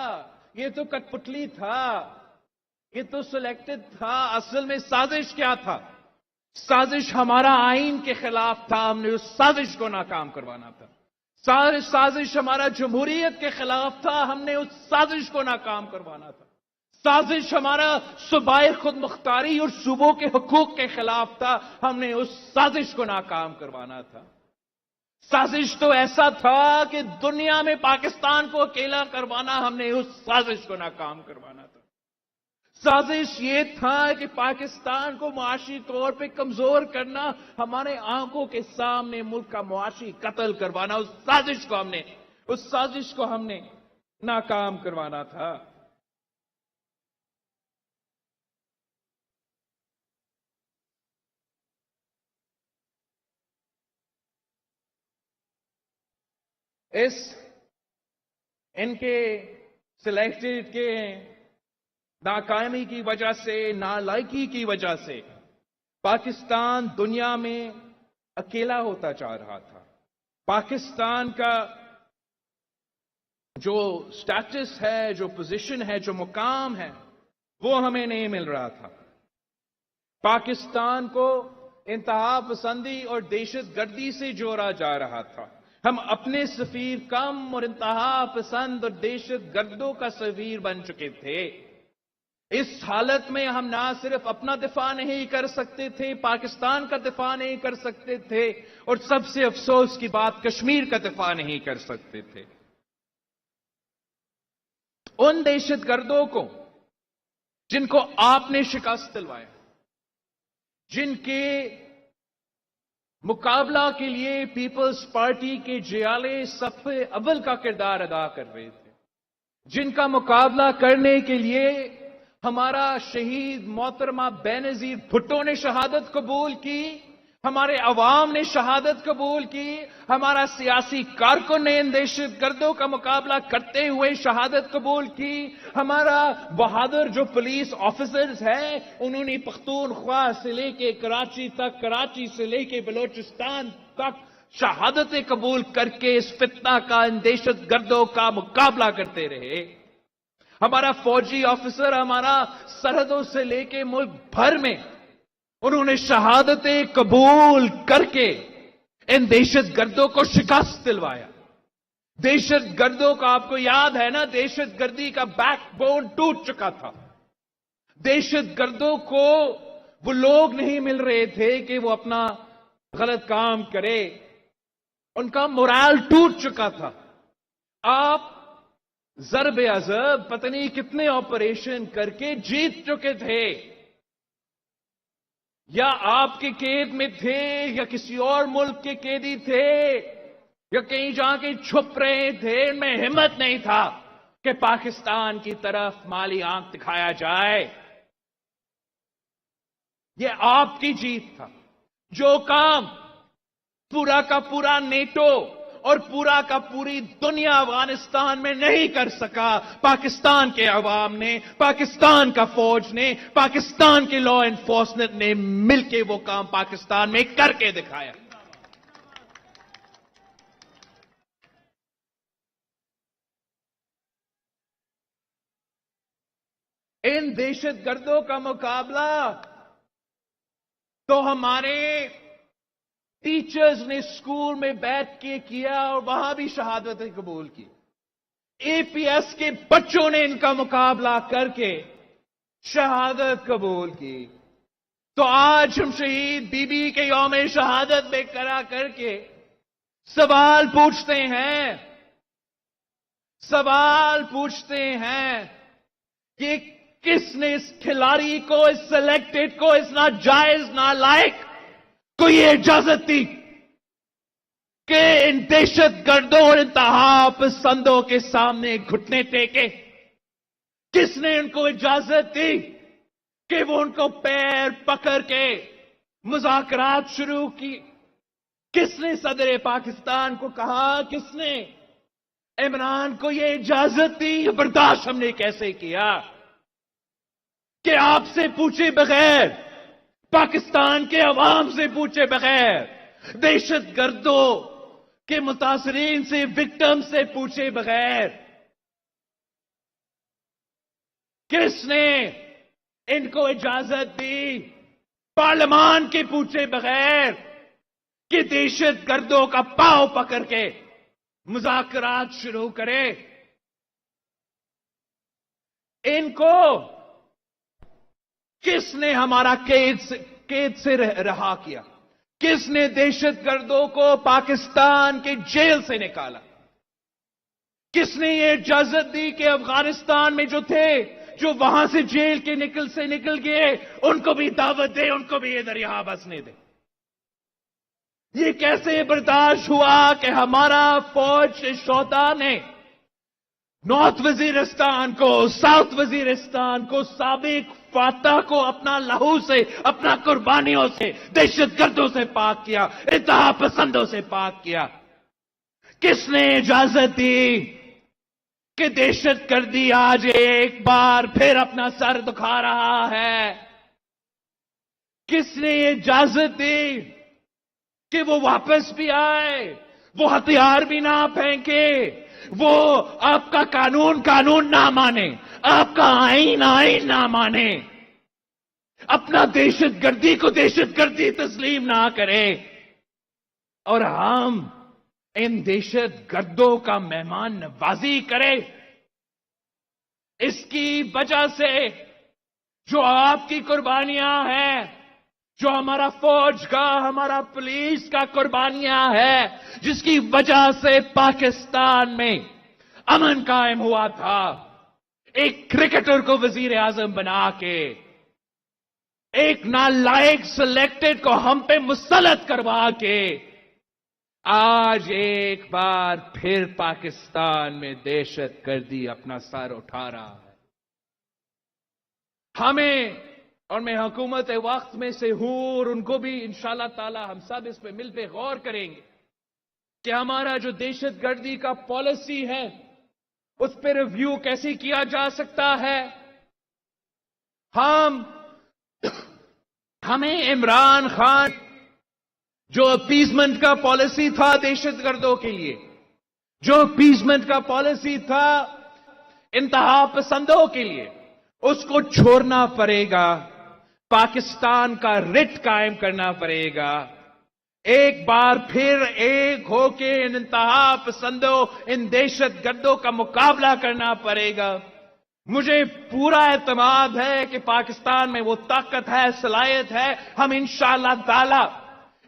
یہ تو کٹ پتلی تھا، یہ تو سلیکٹڈ تھا۔ اصل میں سازش کیا تھا؟ سازش ہمارا آئین کے خلاف تھا، ہم نے اس سازش کو ناکام کروانا تھا۔ سازش ہمارا جمہوریت کے خلاف تھا، ہم نے اس سازش کو ناکام کروانا تھا۔ سازش ہمارا صوبائی خود مختاری اور صوبوں کے حقوق کے خلاف تھا، ہم نے اس سازش کو ناکام کروانا تھا۔ سازش تو ایسا تھا کہ دنیا میں پاکستان کو اکیلا کروانا، ہم نے اس سازش کو ناکام کروانا تھا۔ سازش یہ تھا کہ پاکستان کو معاشی طور پہ کمزور کرنا، ہمارے آنکھوں کے سامنے ملک کا معاشی قتل کروانا، اس سازش کو ہم نے ناکام کروانا تھا۔ ان کے سلیکٹڈ کے ناکامی کی وجہ سے، نالائکی کی وجہ سے پاکستان دنیا میں اکیلا ہوتا جا رہا تھا۔ پاکستان کا جو سٹیٹس ہے، جو پوزیشن ہے، جو مقام ہے، وہ ہمیں نہیں مل رہا تھا۔ پاکستان کو انتہا پسندی اور دہشت گردی سے جوڑا جا رہا تھا۔ ہم اپنے سفیر کم اور انتہا پسند اور دہشت گردوں کا سفیر بن چکے تھے۔ اس حالت میں ہم نہ صرف اپنا دفاع نہیں کر سکتے تھے، پاکستان کا دفاع نہیں کر سکتے تھے، اور سب سے افسوس کی بات، کشمیر کا دفاع نہیں کر سکتے تھے۔ ان دہشت گردوں کو جن کو آپ نے شکست دلوایا، جن کے مقابلہ کے لیے پیپلز پارٹی کے جیالے صف اول کا کردار ادا کر رہے تھے، جن کا مقابلہ کرنے کے لیے ہمارا شہید محترمہ بینظیر بھٹو نے شہادت قبول کی، ہمارے عوام نے شہادت قبول کی، ہمارا سیاسی کارکن نے ان دہشت گردوں کا مقابلہ کرتے ہوئے شہادت قبول کی، ہمارا بہادر جو پولیس آفیسرز ہیں انہوں نے پختونخوا سے لے کے کراچی تک، کراچی سے لے کے بلوچستان تک شہادتیں قبول کر کے اس فتنہ کا، ان دہشت گردوں کا مقابلہ کرتے رہے۔ ہمارا فوجی آفیسر، ہمارا سرحدوں سے لے کے ملک بھر میں انہوں نے شہادتیں قبول کر کے ان دہشت گردوں کو شکست دلوایا۔ دہشت گردوں کا آپ کو یاد ہے نا، دہشت گردی کا بیک بون ٹوٹ چکا تھا۔ دہشت گردوں کو وہ لوگ نہیں مل رہے تھے کہ وہ اپنا غلط کام کرے، ان کا مورال ٹوٹ چکا تھا۔ آپ ضرب عضب پتہ نہیں کتنے آپریشن کر کے جیت چکے تھے، یا آپ کے قید میں تھے، یا کسی اور ملک کے قیدی تھے، یا کہیں جا کے چھپ رہے تھے، ان میں ہمت نہیں تھا کہ پاکستان کی طرف مالی آنکھ دکھایا جائے۔ یہ آپ کی جیت تھا۔ جو کام پورا کا پورا نیٹو اور پورا کا پوری دنیا افغانستان میں نہیں کر سکا، پاکستان کے عوام نے، پاکستان کا فوج نے، پاکستان کے لا انفورسمنٹ نے مل کے وہ کام پاکستان میں کر کے دکھایا۔ ان دہشت گردوں کا مقابلہ تو ہمارے ٹیچرز نے اسکول میں بیٹھ کے کیا، اور وہاں بھی شہادتیں قبول کی۔ اے پی ایس کے بچوں نے ان کا مقابلہ کر کے شہادت قبول کی۔ تو آج ہم شہید بی بی کے یوم شہادت میں کرا کر کے سوال پوچھتے ہیں کہ کس نے اس کھلاڑی کو، اس سلیکٹڈ کو، اس ناجائز نالائق کو یہ اجازت دی کہ ان دہشت گردوں اور انتہا پسندوں کے سامنے گھٹنے ٹیکے؟ کس نے ان کو اجازت دی کہ وہ ان کو پیر پکڑ کے مذاکرات شروع کی؟ کس نے صدر پاکستان کو کہا؟ کس نے عمران کو یہ اجازت دی؟ یہ برداشت ہم نے کیسے کیا کہ آپ سے پوچھے بغیر، پاکستان کے عوام سے پوچھے بغیر، دہشت گردوں کے متاثرین سے، وکٹم سے پوچھے بغیر، کس نے ان کو اجازت دی پارلیمان کے پوچھے بغیر کہ دہشت گردوں کا پاؤں پکڑ کے مذاکرات شروع کرے؟ ان کو کس نے ہمارا قید سے رہا کیا؟ کس نے دہشت گردوں کو پاکستان کے جیل سے نکالا؟ کس نے یہ اجازت دی کہ افغانستان میں جو تھے، جو وہاں سے جیل کے نکل گئے، ان کو بھی دعوت دے، ان کو بھی ادھر یہاں بسنے دے؟ یہ کیسے برداشت ہوا کہ ہمارا فوج شہدا نے نارتھ وزیرستان کو، ساؤتھ وزیرستان کو، سابق فاتح کو اپنا لہو سے، اپنا قربانیوں سے، دہشت گردوں سے پاک کیا، انتہا پسندوں سے پاک کیا؟ کس نے اجازت دی کہ دہشت گردی آج ایک بار پھر اپنا سر دکھا رہا ہے؟ کس نے اجازت دی کہ وہ واپس بھی آئے، وہ ہتھیار بھی نہ پھینکے، وہ آپ کا قانون نہ مانے، آپ کا آئین نہ مانے، اپنا دہشت گردی کو دہشت گردی تسلیم نہ کرے، اور ہم ان دہشت گردوں کا مہمان نوازی کرے؟ اس کی وجہ سے جو آپ کی قربانیاں ہیں، جو ہمارا فوج کا، ہمارا پولیس کا قربانیاں ہے، جس کی وجہ سے پاکستان میں امن قائم ہوا تھا، ایک کرکٹر کو وزیر اعظم بنا کے، ایک نالائق سلیکٹڈ کو ہم پہ مسلط کروا کے، آج ایک بار پھر پاکستان میں دہشت گردی اپنا سر اٹھا رہا ہے۔ ہمیں، اور میں حکومت وقت میں سے ہوں، اور ان کو بھی انشاءاللہ تعالی ہم سب اس پہ مل کے غور کریں گے کہ ہمارا جو دہشت گردی کا پالیسی ہے اس پہ ریویو کیسے کیا جا سکتا ہے۔ ہمیں عمران خان جو اپیزمنٹ کا پالیسی تھا دہشت گردوں کے لیے، جو اپیزمنٹ کا پالیسی تھا انتہا پسندوں کے لیے، اس کو چھوڑنا پڑے گا، پاکستان کا رٹ قائم کرنا پڑے گا، ایک بار پھر ایک ہو کے ان انتہا پسندوں، ان دہشت گردوں کا مقابلہ کرنا پڑے گا۔ مجھے پورا اعتماد ہے کہ پاکستان میں وہ طاقت ہے، صلاحیت ہے، ہم انشاءاللہ تعالی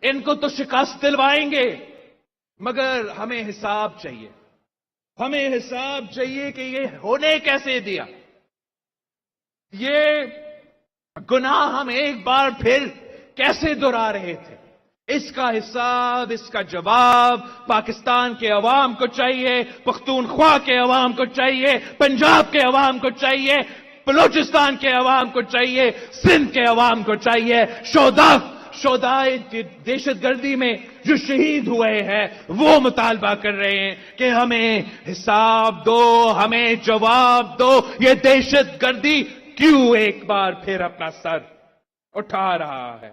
ان کو تو شکست دلوائیں گے، مگر ہمیں حساب چاہیے، ہمیں حساب چاہیے کہ یہ ہونے کیسے دیا، یہ گناہ ہم ایک بار پھر کیسے دہرا رہے تھے۔ اس کا حساب، اس کا جواب پاکستان کے عوام کو چاہیے، پختونخوا کے عوام کو چاہیے، پنجاب کے عوام کو چاہیے، بلوچستان کے عوام کو چاہیے، سندھ کے عوام کو چاہیے۔ شہدائے دہشت گردی میں جو شہید ہوئے ہیں وہ مطالبہ کر رہے ہیں کہ ہمیں حساب دو، ہمیں جواب دو، یہ دہشت گردی کیوں ایک بار پھر اپنا سر اٹھا رہا ہے۔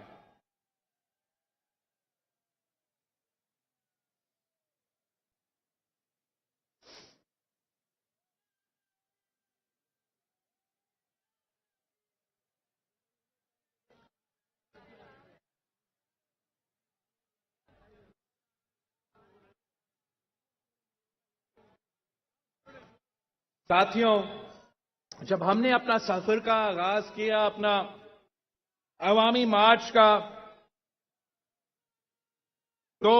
ساتھیوں، جب ہم نے اپنا سفر کا آغاز کیا، اپنا عوامی مارچ کا، تو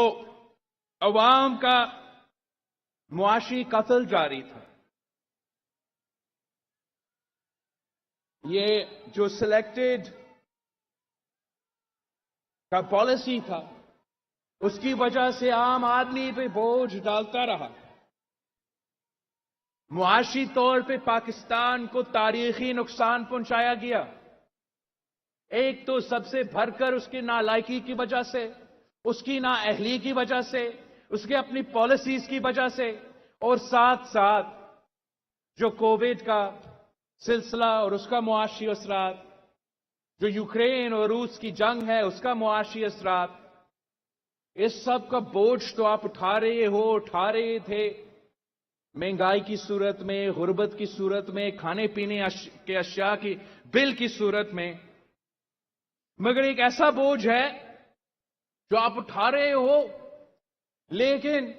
عوام کا معاشی قتل جاری تھا، یہ جو سلیکٹڈ کا پالیسی تھا اس کی وجہ سے عام آدمی پہ بوجھ ڈالتا رہا. معاشی طور پہ پاکستان کو تاریخی نقصان پہنچایا گیا. ایک تو سب سے بڑھ کر اس کی نالائکی کی وجہ سے، اس کی نااہلی کی وجہ سے، اس کے اپنی پالیسیز کی وجہ سے، اور ساتھ ساتھ جو کووڈ کا سلسلہ اور اس کا معاشی اثرات، جو یوکرین اور روس کی جنگ ہے اس کا معاشی اثرات، اس سب کا بوجھ تو آپ اٹھا رہے تھے مہنگائی کی صورت میں، غربت کی صورت میں، کھانے پینے کے اشیاء کی بل کی صورت میں، مگر ایک ایسا بوجھ ہے جو آپ اٹھا رہے ہو لیکن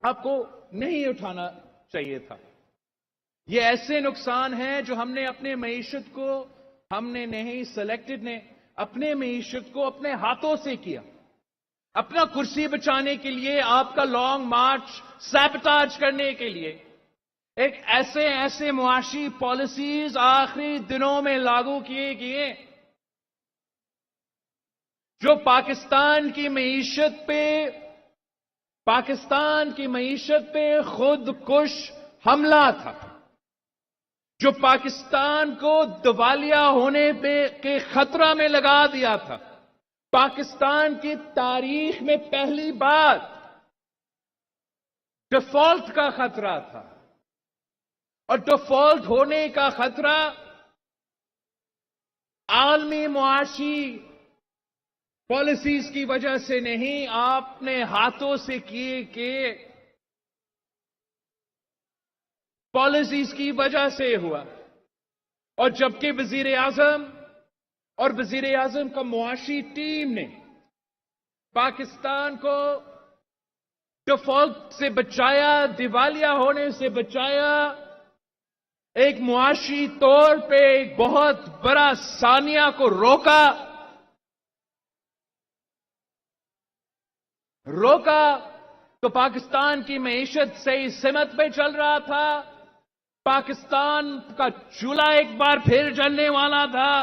آپ کو نہیں اٹھانا چاہیے تھا. یہ ایسے نقصان ہیں جو ہم نے اپنے معیشت کو، ہم نے نہیں، سلیکٹڈ نے اپنے معیشت کو اپنے ہاتھوں سے کیا. اپنا کرسی بچانے کے لیے، آپ کا لانگ مارچ سیبٹاج کرنے کے لیے ایک ایسے معاشی پالیسیز آخری دنوں میں لاگو کیے گئے جو پاکستان کی معیشت پہ خود کش حملہ تھا، جو پاکستان کو دیوالیہ ہونے کے خطرہ میں لگا دیا تھا. پاکستان کی تاریخ میں پہلی بار ڈیفالٹ کا خطرہ تھا، اور ڈیفالٹ ہونے کا خطرہ عالمی معاشی پالیسیز کی وجہ سے نہیں، آپ نے ہاتھوں سے کیے گئے پالیسیز کی وجہ سے ہوا. اور جبکہ وزیر اعظم اور وزیر اعظم کا معاشی ٹیم نے پاکستان کو ڈیفالٹ سے بچایا، دیوالیہ ہونے سے بچایا، ایک معاشی طور پہ ایک بہت بڑا سانیہ کو روکا تو پاکستان کی معیشت صحیح سمت پہ چل رہا تھا. پاکستان کا چولہا ایک بار پھر جلنے والا تھا،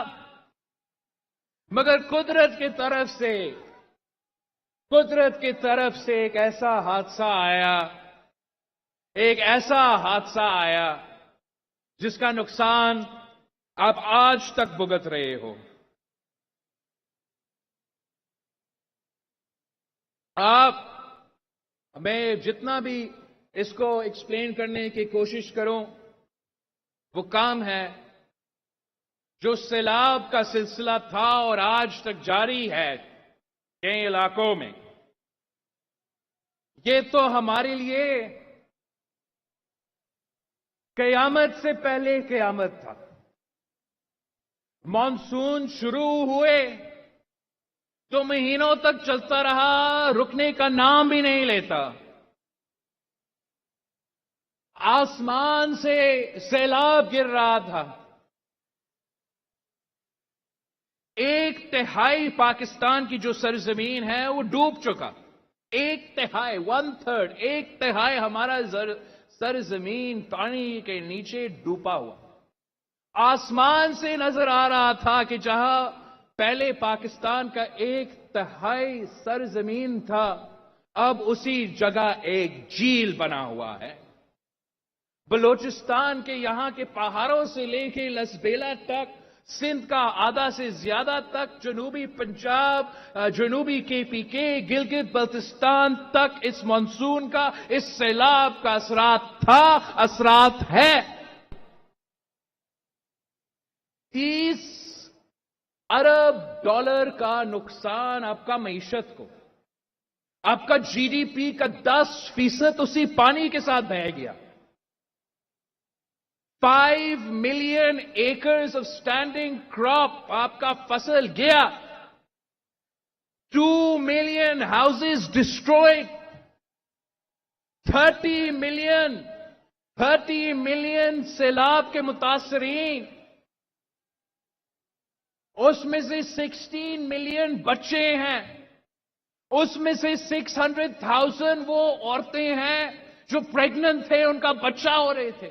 مگر قدرت کی طرف سے ایک ایسا حادثہ آیا جس کا نقصان آپ آج تک بھگت رہے ہو. میں جتنا بھی اس کو ایکسپلین کرنے کی کوشش کروں وہ کام ہے. جو سیلاب کا سلسلہ تھا اور آج تک جاری ہے کئی علاقوں میں، یہ تو ہمارے لیے قیامت سے پہلے قیامت تھا. مانسون شروع ہوئے تو مہینوں تک چلتا رہا، رکنے کا نام بھی نہیں لیتا. آسمان سے سیلاب گر رہا تھا. 1/3 پاکستان کی جو سرزمین ہے وہ ڈوب چکا. 1/3 1/3 ہمارا سرزمین پانی کے نیچے ڈوبا ہوا. آسمان سے نظر آ رہا تھا کہ جہاں پہلے پاکستان کا 1/3 سرزمین تھا، اب اسی جگہ ایک جھیل بنا ہوا ہے. بلوچستان کے یہاں کے پہاڑوں سے لے کے لسبیلا تک، سندھ کا آدھا سے زیادہ تک، جنوبی پنجاب، جنوبی KPK، گلگت بلتستان تک اس مانسون کا، اس سیلاب کا اثرات ہے. 30 ارب ڈالر کا نقصان آپ کا معیشت کو، آپ کا GDP کا 10% اسی پانی کے ساتھ بہہ گیا. 5 million acres of standing crop آپ کا فصل گیا. 2 ملین ہاؤسز ڈسٹروئڈ. 30 ملین سیلاب کے متاثرین، اس میں سے 16 ملین بچے ہیں، اس میں سے 600,000 وہ عورتیں ہیں جو پریگننٹ تھے، ان کا بچہ ہو رہے تھے.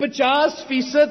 50%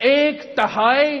1/3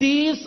$30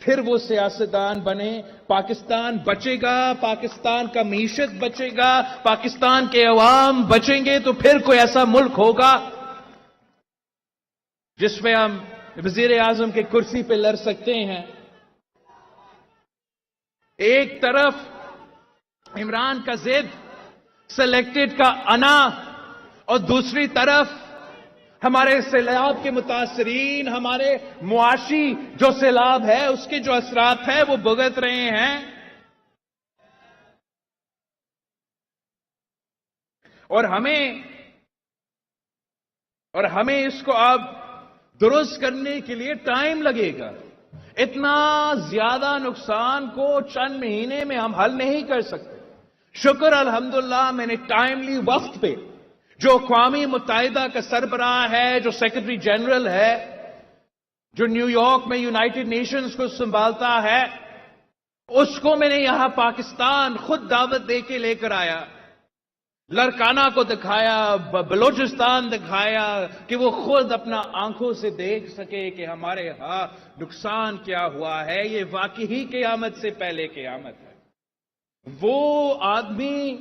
پھر وہ سیاستدان بنے. پاکستان بچے گا, پاکستان کا معیشت بچے گا, پاکستان کے عوام بچیں گے, تو پھر کوئی ایسا ملک ہوگا جس میں ہم وزیر اعظم کے کرسی پہ لڑ سکتے ہیں. ایک طرف عمران کا ضد, سلیکٹڈ کا انا, اور دوسری طرف ہمارے سیلاب کے متاثرین, ہمارے معاشی جو سیلاب ہے اس کے جو اثرات ہیں وہ بھگت رہے ہیں. اور ہمیں اس کو اب درست کرنے کے لیے ٹائم لگے گا. اتنا زیادہ نقصان کو چند مہینے میں ہم حل نہیں کر سکتے. شکر الحمدللہ میں نے ٹائملی وقت پہ جو اقوام متحدہ کا سربراہ ہے, جو سیکرٹری جنرل ہے, جو نیو یارک میں یونائٹڈ نیشنز کو سنبھالتا ہے, اس کو میں نے یہاں پاکستان خود دعوت دے کے لے کر آیا. لڑکانہ کو دکھایا, بلوچستان دکھایا, کہ وہ خود اپنا آنکھوں سے دیکھ سکے کہ ہمارے ہاں نقصان کیا ہوا ہے. یہ واقعی قیامت سے پہلے قیامت ہے. وہ آدمی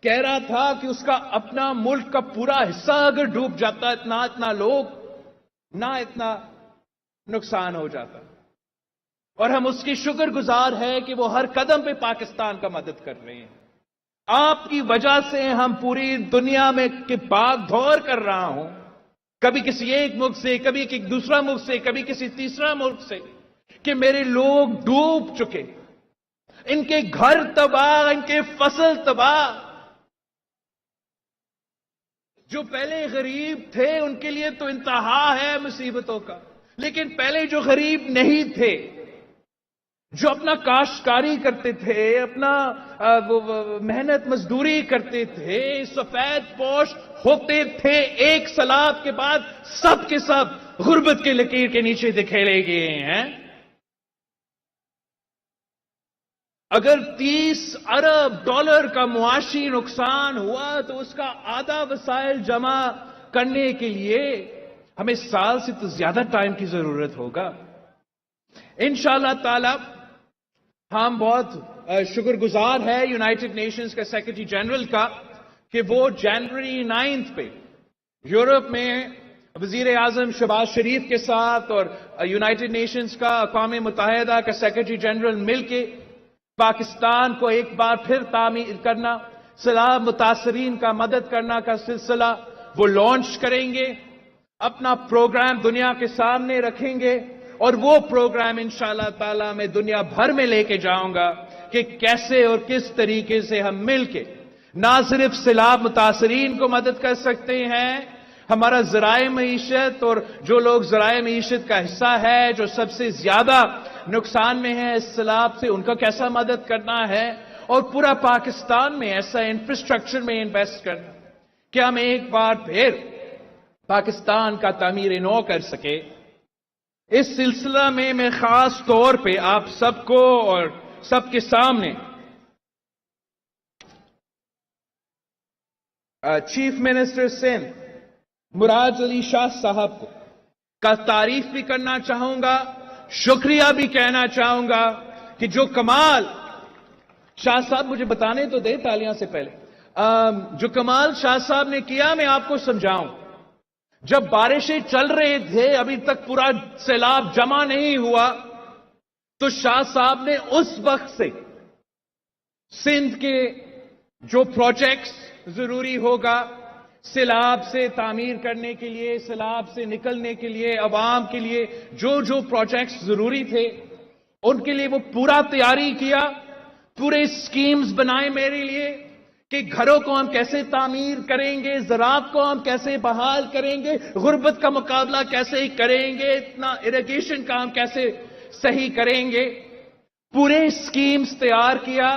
کہہ رہا تھا کہ اس کا اپنا ملک کا پورا حصہ اگر ڈوب جاتا, اتنا لوگ نہ اتنا نقصان ہو جاتا. اور ہم اس کی شکر گزار ہیں کہ وہ ہر قدم پہ پاکستان کا مدد کر رہے ہیں. آپ کی وجہ سے ہم پوری دنیا میں بھاگ دوڑ کر رہا ہوں, کبھی کسی ایک ملک سے, کبھی دوسرا ملک سے, کبھی کسی تیسرا ملک سے, کہ میرے لوگ ڈوب چکے, ان کے گھر تباہ, ان کے فصل تباہ. جو پہلے غریب تھے ان کے لیے تو انتہا ہے مصیبتوں کا, لیکن پہلے جو غریب نہیں تھے, جو اپنا کاشتکاری کرتے تھے, اپنا محنت مزدوری کرتے تھے, سفید پوش ہوتے تھے, ایک سیلاب کے بعد سب کے سب غربت کے لکیر کے نیچے دکھیلے گئے ہیں. اگر 30 ارب ڈالر کا معاشی نقصان ہوا تو اس کا آدھا وسائل جمع کرنے کے لیے ہمیں سال سے تو زیادہ ٹائم کی ضرورت ہوگا. انشاءاللہ تعالی ہم بہت شکر گزار ہے یونائٹڈ نیشنز کا سیکرٹری جنرل کا کہ وہ جنوری 9 پہ یورپ میں وزیر اعظم شہباز شریف کے ساتھ اور یونائٹڈ نیشنز کا اقوام متحدہ کا سیکرٹری جنرل مل کے پاکستان کو ایک بار پھر تعمیر کرنا, سیلاب متاثرین کا مدد کرنا کا سلسلہ وہ لانچ کریں گے. اپنا پروگرام دنیا کے سامنے رکھیں گے, اور وہ پروگرام انشاءاللہ تعالی میں دنیا بھر میں لے کے جاؤں گا کہ کیسے اور کس طریقے سے ہم مل کے نہ صرف سیلاب متاثرین کو مدد کر سکتے ہیں, ہمارا ذرائع معیشت اور جو لوگ ذرائع معیشت کا حصہ ہے, جو سب سے زیادہ نقصان میں ہے اس سیلاب سے, ان کا کیسا مدد کرنا ہے, اور پورا پاکستان میں ایسا انفراسٹرکچر میں انویسٹ کرنا کہ ہم ایک بار پھر پاکستان کا تعمیر نو کر سکے. اس سلسلہ میں خاص طور پہ آپ سب کو اور سب کے سامنے چیف منسٹر سندھ مراد علی شاہ صاحب کو کا تعریف بھی کرنا چاہوں گا, شکریہ بھی کہنا چاہوں گا کہ جو کمال شاہ صاحب, مجھے بتانے تو دے تالیاں سے پہلے, جو کمال شاہ صاحب نے کیا میں آپ کو سمجھاؤں. جب بارشیں چل رہے تھے, ابھی تک پورا سیلاب جمع نہیں ہوا, تو شاہ صاحب نے اس وقت سے سندھ کے جو پروجیکٹس ضروری ہوگا سیلاب سے تعمیر کرنے کے لیے, سیلاب سے نکلنے کے لیے, عوام کے لیے جو پروجیکٹس ضروری تھے ان کے لیے وہ پورا تیاری کیا, پورے سکیمز بنائے میرے لیے کہ گھروں کو ہم کیسے تعمیر کریں گے, زراعت کو ہم کیسے بحال کریں گے, غربت کا مقابلہ کیسے کریں گے, اتنا اریگیشن کا ہم کیسے صحیح کریں گے. پورے سکیمز تیار کیا,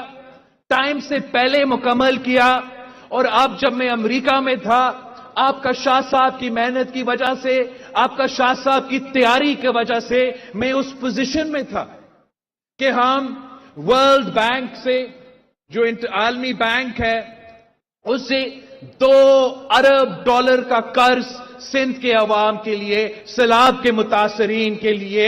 ٹائم سے پہلے مکمل کیا. اور اب جب میں امریکہ میں تھا, آپ کا شاہ صاحب کی محنت کی وجہ سے, آپ کا شاہ صاحب کی تیاری کی وجہ سے میں اس پوزیشن میں تھا کہ ہم ورلڈ بینک سے, جو عالمی بینک ہے, اس سے $2 ارب کا قرض سندھ کے عوام کے لیے, سیلاب کے متاثرین کے لیے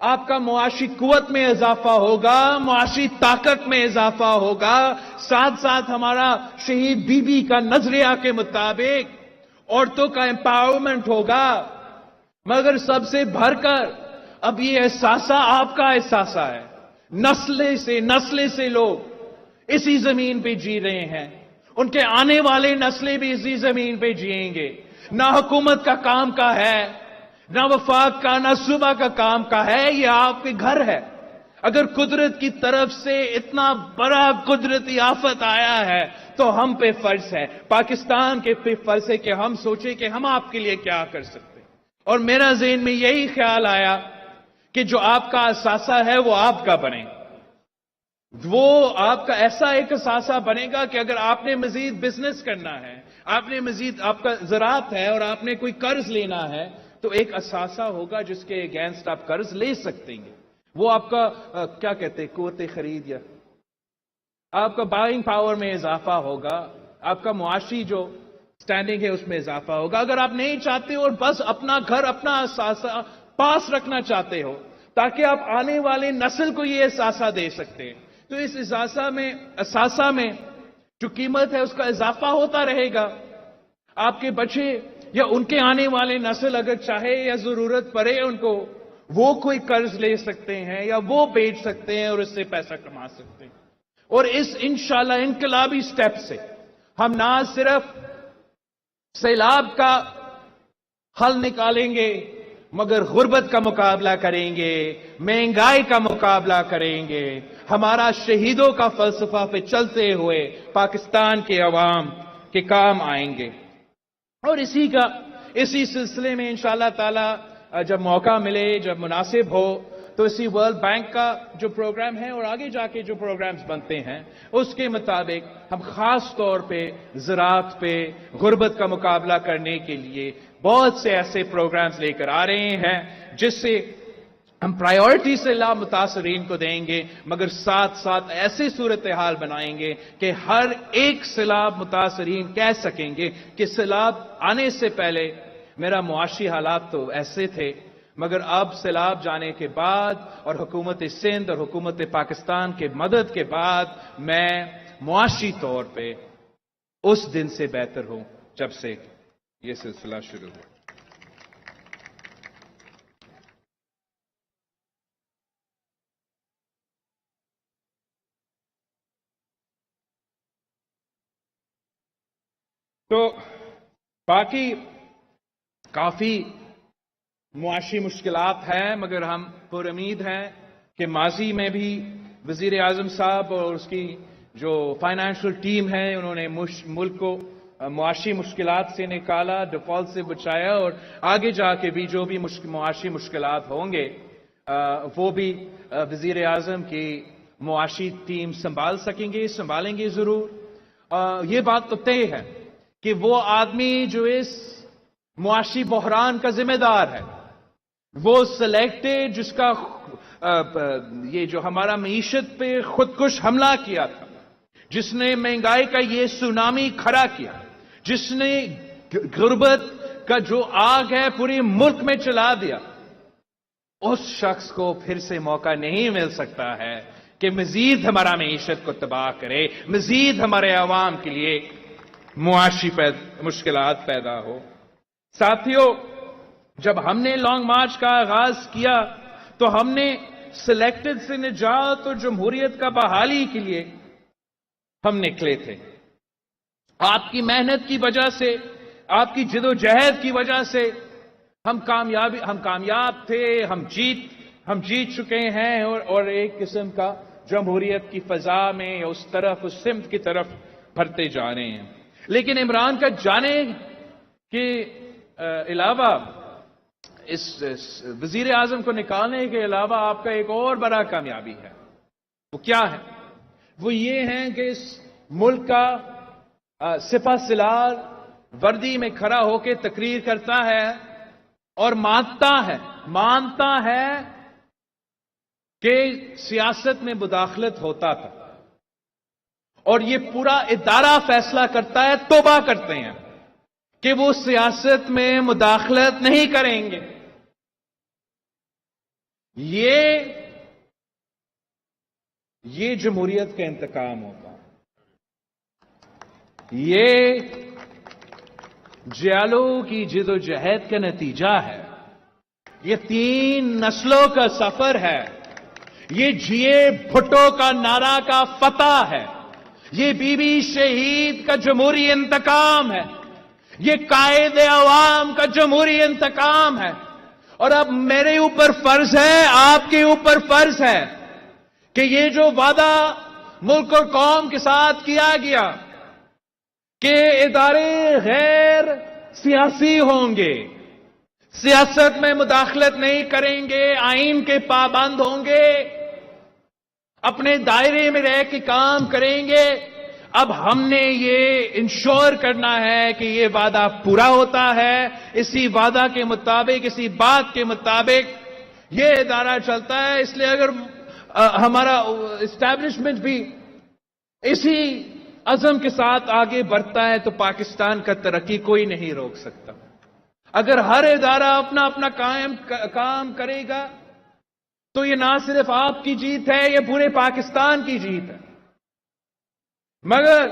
آپ کا معاشی قوت میں اضافہ ہوگا، معاشی طاقت میں اضافہ ہوگا، ساتھ ساتھ ہمارا شہید بی بی کا نظریہ کے مطابق عورتوں کا امپاورمنٹ ہوگا، مگر سب سے بڑھ کر اب یہ احساسہ آپ کا احساسہ ہے۔ نسلیں سے لوگ اسی زمین پہ جی رہے ہیں، ان کے آنے والے نسلیں بھی اسی زمین پہ جیئیں گے۔ نہ حکومت کا کام کا ہے، نہ وفاق کا، نہ صوبہ کا کام کا ہے، یہ آپ کے گھر ہے۔ اگر قدرت کی طرف سے اتنا بڑا قدرتی آفت آیا ہے تو ہم پہ فرض ہے، پاکستان کے پہ فرض ہے کہ ہم سوچیں کہ ہم آپ کے لیے کیا کر سکتے ہیں۔ اور میرا ذہن میں یہی خیال آیا کہ جو آپ کا اثاثہ ہے وہ آپ کا بنے، وہ آپ کا ایسا ایک اثاثہ بنے گا کہ اگر آپ نے مزید بزنس کرنا ہے، آپ نے مزید، آپ کا زراعت ہے اور آپ نے کوئی قرض لینا ہے تو ایک اثاثہ ہوگا جس کے اگینسٹ آپ قرض لے سکتے ہیں۔ وہ آپ کا کیا کہتے ہیں، قوت خرید، یا آپ کا بائنگ پاور میں اضافہ ہوگا، آپ کا معاشی جو سٹینڈنگ ہے اس میں اضافہ ہوگا۔ اگر آپ نہیں چاہتے اور بس اپنا گھر، اپنا اثاثہ پاس رکھنا چاہتے ہو تاکہ آپ آنے والے نسل کو یہ اثاثہ دے سکتے ہیں، تو اس اثاثہ میں جو قیمت ہے اس کا اضافہ ہوتا رہے گا۔ آپ کے بچے یا ان کے آنے والے نسل اگر چاہے یا ضرورت پڑے ان کو، وہ کوئی قرض لے سکتے ہیں یا وہ بیچ سکتے ہیں اور اس سے پیسہ کما سکتے ہیں۔ اور اس انشاءاللہ انقلابی سٹیپ سے ہم نہ صرف سیلاب کا حل نکالیں گے مگر غربت کا مقابلہ کریں گے، مہنگائی کا مقابلہ کریں گے، ہمارا شہیدوں کا فلسفہ پہ چلتے ہوئے پاکستان کے عوام کے کام آئیں گے۔ اور اسی سلسلے میں انشاءاللہ تعالی جب موقع ملے، جب مناسب ہو، تو اسی ورلڈ بینک کا جو پروگرام ہے اور آگے جا کے جو پروگرامز بنتے ہیں اس کے مطابق ہم خاص طور پہ زراعت پہ غربت کا مقابلہ کرنے کے لیے بہت سے ایسے پروگرامز لے کر آ رہے ہیں جس سے ہم پرائیورٹی سے متاثرین کو دیں گے، مگر ساتھ ساتھ ایسے صورتحال بنائیں گے کہ ہر ایک سیلاب متاثرین کہہ سکیں گے کہ سیلاب آنے سے پہلے میرا معاشی حالات تو ایسے تھے، مگر اب سیلاب جانے کے بعد اور حکومت سندھ اور حکومت پاکستان کے مدد کے بعد میں معاشی طور پہ اس دن سے بہتر ہوں جب سے یہ سلسلہ شروع ہوا۔ تو باقی کافی معاشی مشکلات ہیں، مگر ہم پر امید ہیں کہ ماضی میں بھی وزیر اعظم صاحب اور اس کی جو فائنینشل ٹیم ہے انہوں نے ملک کو معاشی مشکلات سے نکالا، ڈیفالٹ سے بچایا، اور آگے جا کے بھی جو بھی معاشی مشکلات ہوں گے وہ بھی وزیر اعظم کی معاشی ٹیم سنبھالیں گے ضرور۔ یہ بات تو طے ہے کہ وہ آدمی جو اس معاشی بحران کا ذمہ دار ہے، وہ سلیکٹڈ جس کا یہ جو ہمارا معیشت پہ خودکش حملہ کیا تھا، جس نے مہنگائی کا یہ سونامی کھڑا کیا، جس نے غربت کا جو آگ ہے پورے ملک میں چلا دیا، اس شخص کو پھر سے موقع نہیں مل سکتا ہے کہ مزید ہمارا معیشت کو تباہ کرے، مزید ہمارے عوام کے لیے معاشی مشکلات پیدا ہو۔ ساتھیوں، جب ہم نے لانگ مارچ کا آغاز کیا تو ہم نے سلیکٹڈ سے نجات اور جمہوریت کا بحالی کے لیے ہم نکلے تھے۔ آپ کی محنت کی وجہ سے، آپ کی جدوجہد کی وجہ سے ہم کامیاب تھے، ہم جیت چکے ہیں اور ایک قسم کا جمہوریت کی فضا میں اس سمت کی طرف بڑھتے جا رہے ہیں۔ لیکن عمران کا جانے کے علاوہ، اس وزیر اعظم کو نکالنے کے علاوہ آپ کا ایک اور بڑا کامیابی ہے۔ وہ کیا ہے؟ وہ یہ ہے کہ اس ملک کا سپہ سالار وردی میں کھڑا ہو کے تقریر کرتا ہے اور مانتا ہے کہ سیاست میں مداخلت ہوتا تھا، اور یہ پورا ادارہ فیصلہ کرتا ہے، توبہ کرتے ہیں کہ وہ سیاست میں مداخلت نہیں کریں گے۔ یہ جمہوریت کا انتقام ہوگا. یہ جیالو کی جدوجہد کا نتیجہ ہے. یہ 3 نسلوں کا سفر ہے. یہ جیے بھٹو کا نعرہ کا فتح ہے. یہ بی بی شہید کا جمہوری انتقام ہے. یہ قائد عوام کا جمہوری انتقام ہے. اور اب میرے اوپر فرض ہے, آپ کے اوپر فرض ہے کہ یہ جو وعدہ ملک اور قوم کے ساتھ کیا گیا کہ ادارے غیر سیاسی ہوں گے, سیاست میں مداخلت نہیں کریں گے, آئین کے پابند ہوں گے, اپنے دائرے میں رہ کے کام کریں گے. اب ہم نے یہ انشور کرنا ہے کہ یہ وعدہ پورا ہوتا ہے. اسی وعدہ کے مطابق, اسی بات کے مطابق یہ ادارہ چلتا ہے. اس لیے اگر ہمارا اسٹیبلشمنٹ بھی اسی عزم کے ساتھ آگے بڑھتا ہے تو پاکستان کا ترقی کوئی نہیں روک سکتا. اگر ہر ادارہ اپنا اپنا کام کرے گا تو یہ نہ صرف آپ کی جیت ہے, یہ پورے پاکستان کی جیت ہے. مگر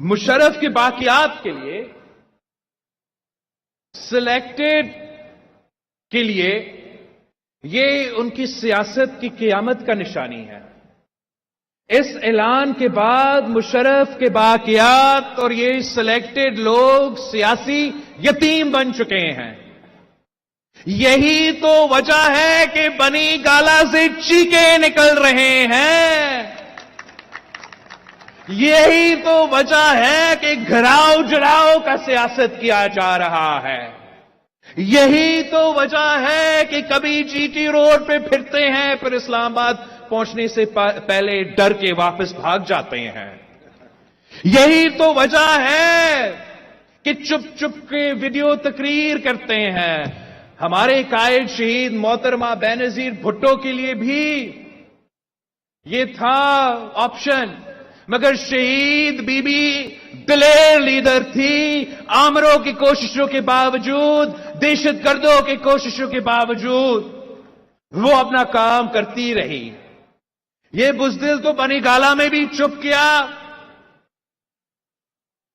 مشرف کے باقیات کے لیے, سلیکٹڈ کے لیے, یہ ان کی سیاست کی قیامت کا نشانی ہے. اس اعلان کے بعد مشرف کے باقیات اور یہ سلیکٹڈ لوگ سیاسی یتیم بن چکے ہیں. یہی تو وجہ ہے کہ بنی گالا سے چیخے نکل رہے ہیں. یہی تو وجہ ہے کہ گھراؤ جراؤ کا سیاست کیا جا رہا ہے. یہی تو وجہ ہے کہ کبھی جی ٹی روڈ پہ پھرتے ہیں, پھر اسلام آباد پہنچنے سے پہلے ڈر کے واپس بھاگ جاتے ہیں. یہی تو وجہ ہے کہ چپ چپ کے ویڈیو تقریر کرتے ہیں. ہمارے قائد شہید محترمہ بینظیر بھٹو کے لیے بھی یہ تھا آپشن, مگر شہید بی بی دلیر لیڈر تھی. آمروں کی کوششوں کے باوجود, دہشت گردوں کی کوششوں کے باوجود وہ اپنا کام کرتی رہی. یہ بزدل تو بنی گالا میں بھی چپ کیا,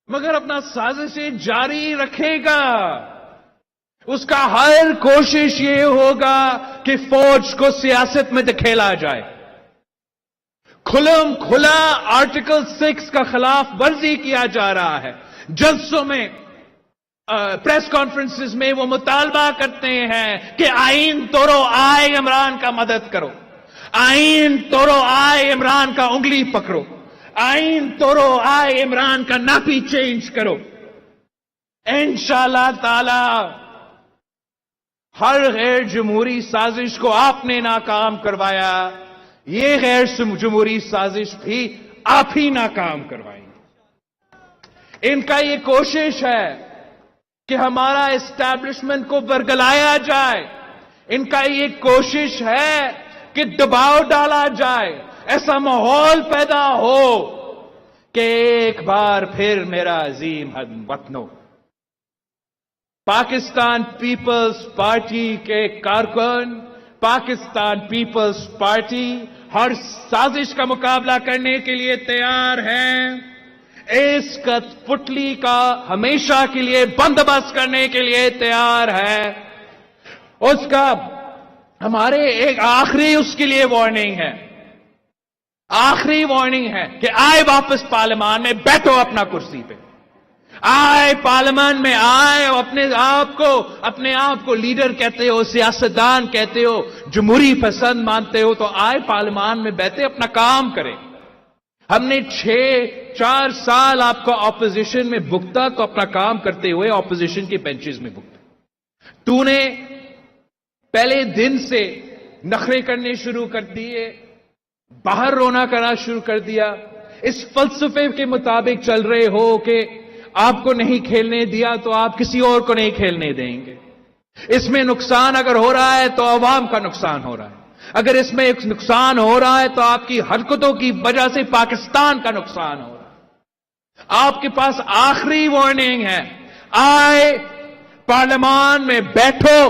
مگر اپنا سازشیں جاری رکھے گا. اس کا ہر کوشش یہ ہوگا کہ فوج کو سیاست میں دکھیلا جائے. کھلم کھلا آرٹیکل 6 کا خلاف ورزی کیا جا رہا ہے. جلسوں میں, پریس کانفرنسز میں وہ مطالبہ کرتے ہیں کہ آئین توڑو, آئے عمران کا مدد کرو. آئین توڑو, آئے عمران کا انگلی پکڑو. آئین توڑو, آئے عمران کا ناپی چینج کرو. انشاءاللہ تعالی ہر غیر جمہوری سازش کو آپ نے ناکام کروایا, یہ غیر جمہوری سازش بھی آپ ہی ناکام کروائیں گے. ان کا یہ کوشش ہے کہ ہمارا اسٹیبلشمنٹ کو برگلایا جائے. ان کا یہ کوشش ہے کہ دباؤ ڈالا جائے, ایسا ماحول پیدا ہو کہ ایک بار پھر میرا عظیم ہم وطنوں, پاکستان پیپلز پارٹی کے کارکن, پاکستان پیپلز پارٹی ہر سازش کا مقابلہ کرنے کے لیے تیار ہیں. اس کت پتلی کا ہمیشہ کے لیے بندوبست کرنے کے لیے تیار ہے. اس کا ہمارے ایک آخری اس کے لیے وارننگ ہے, آخری وارننگ ہے کہ آئے واپس پارلیمان میں, بیٹھو اپنا کرسی پہ. آئے پارلیمان میں, آئے اپنے آپ کو لیڈر کہتے ہو, سیاستدان کہتے ہو, جمہوری پسند مانتے ہو, تو آئے پارلیمان میں بیٹھے اپنا کام کریں. ہم نے 4 سال آپ کو اپوزیشن میں بھگتا, تو اپنا کام کرتے ہوئے اپوزیشن کے بینچز میں بھگتا. تو نے پہلے دن سے نخرے کرنے شروع کر دیے, باہر رونا کرنا شروع کر دیا. اس فلسفے کے مطابق چل رہے ہو کہ آپ کو نہیں کھیلنے دیا تو آپ کسی اور کو نہیں کھیلنے دیں گے. اس میں نقصان اگر ہو رہا ہے تو عوام کا نقصان ہو رہا ہے. اگر اس میں ایک نقصان ہو رہا ہے تو آپ کی حرکتوں کی وجہ سے پاکستان کا نقصان ہو رہا ہے. آپ کے پاس آخری وارننگ ہے, آئے پارلیمان میں بیٹھو,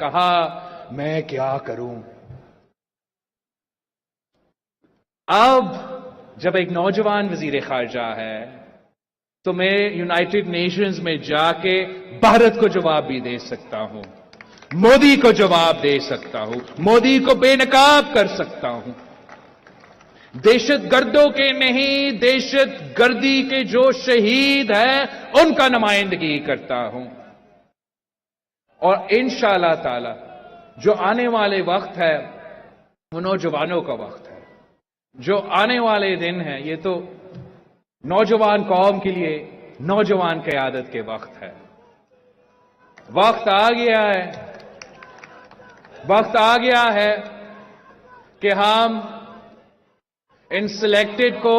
کہا میں کیا کروں. اب جب ایک نوجوان وزیر خارجہ ہے تو میں یونائٹڈ نیشنز میں جا کے بھارت کو جواب بھی دے سکتا ہوں, مودی کو جواب دے سکتا ہوں, مودی کو بے نقاب کر سکتا ہوں. دہشت گردوں کے نہیں, دہشت گردی کے جو شہید ہیں ان کا نمائندگی کرتا ہوں. اور انشاءاللہ تعالی جو آنے والے وقت ہے وہ نوجوانوں کا وقت ہے. جو آنے والے دن ہیں یہ تو نوجوان قوم کے لیے نوجوان قیادت کے وقت ہے. وقت آ گیا ہے, وقت آ گیا ہے کہ ہم ان سلیکٹڈ کو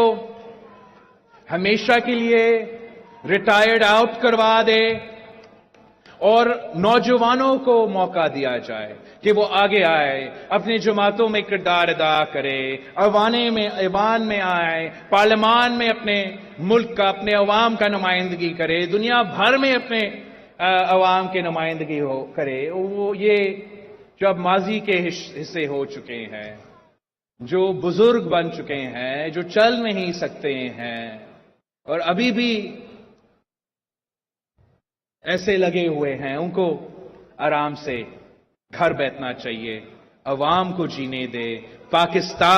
ہمیشہ کے لیے ریٹائرڈ آؤٹ کروا دے اور نوجوانوں کو موقع دیا جائے کہ وہ آگے آئے, اپنی جماعتوں میں کردار ادا کرے, ایوان میں آئے, پارلیمان میں اپنے ملک کا, اپنے عوام کا نمائندگی کرے, دنیا بھر میں اپنے عوام کی نمائندگی کرے. وہ یہ جو اب ماضی کے حصے ہو چکے ہیں, جو بزرگ بن چکے ہیں, جو چل نہیں سکتے ہیں اور ابھی بھی ایسے لگے ہوئے ہیں, ان کو آرام سے گھر بیٹھنا چاہیے. عوام کو جینے دے. پاکستان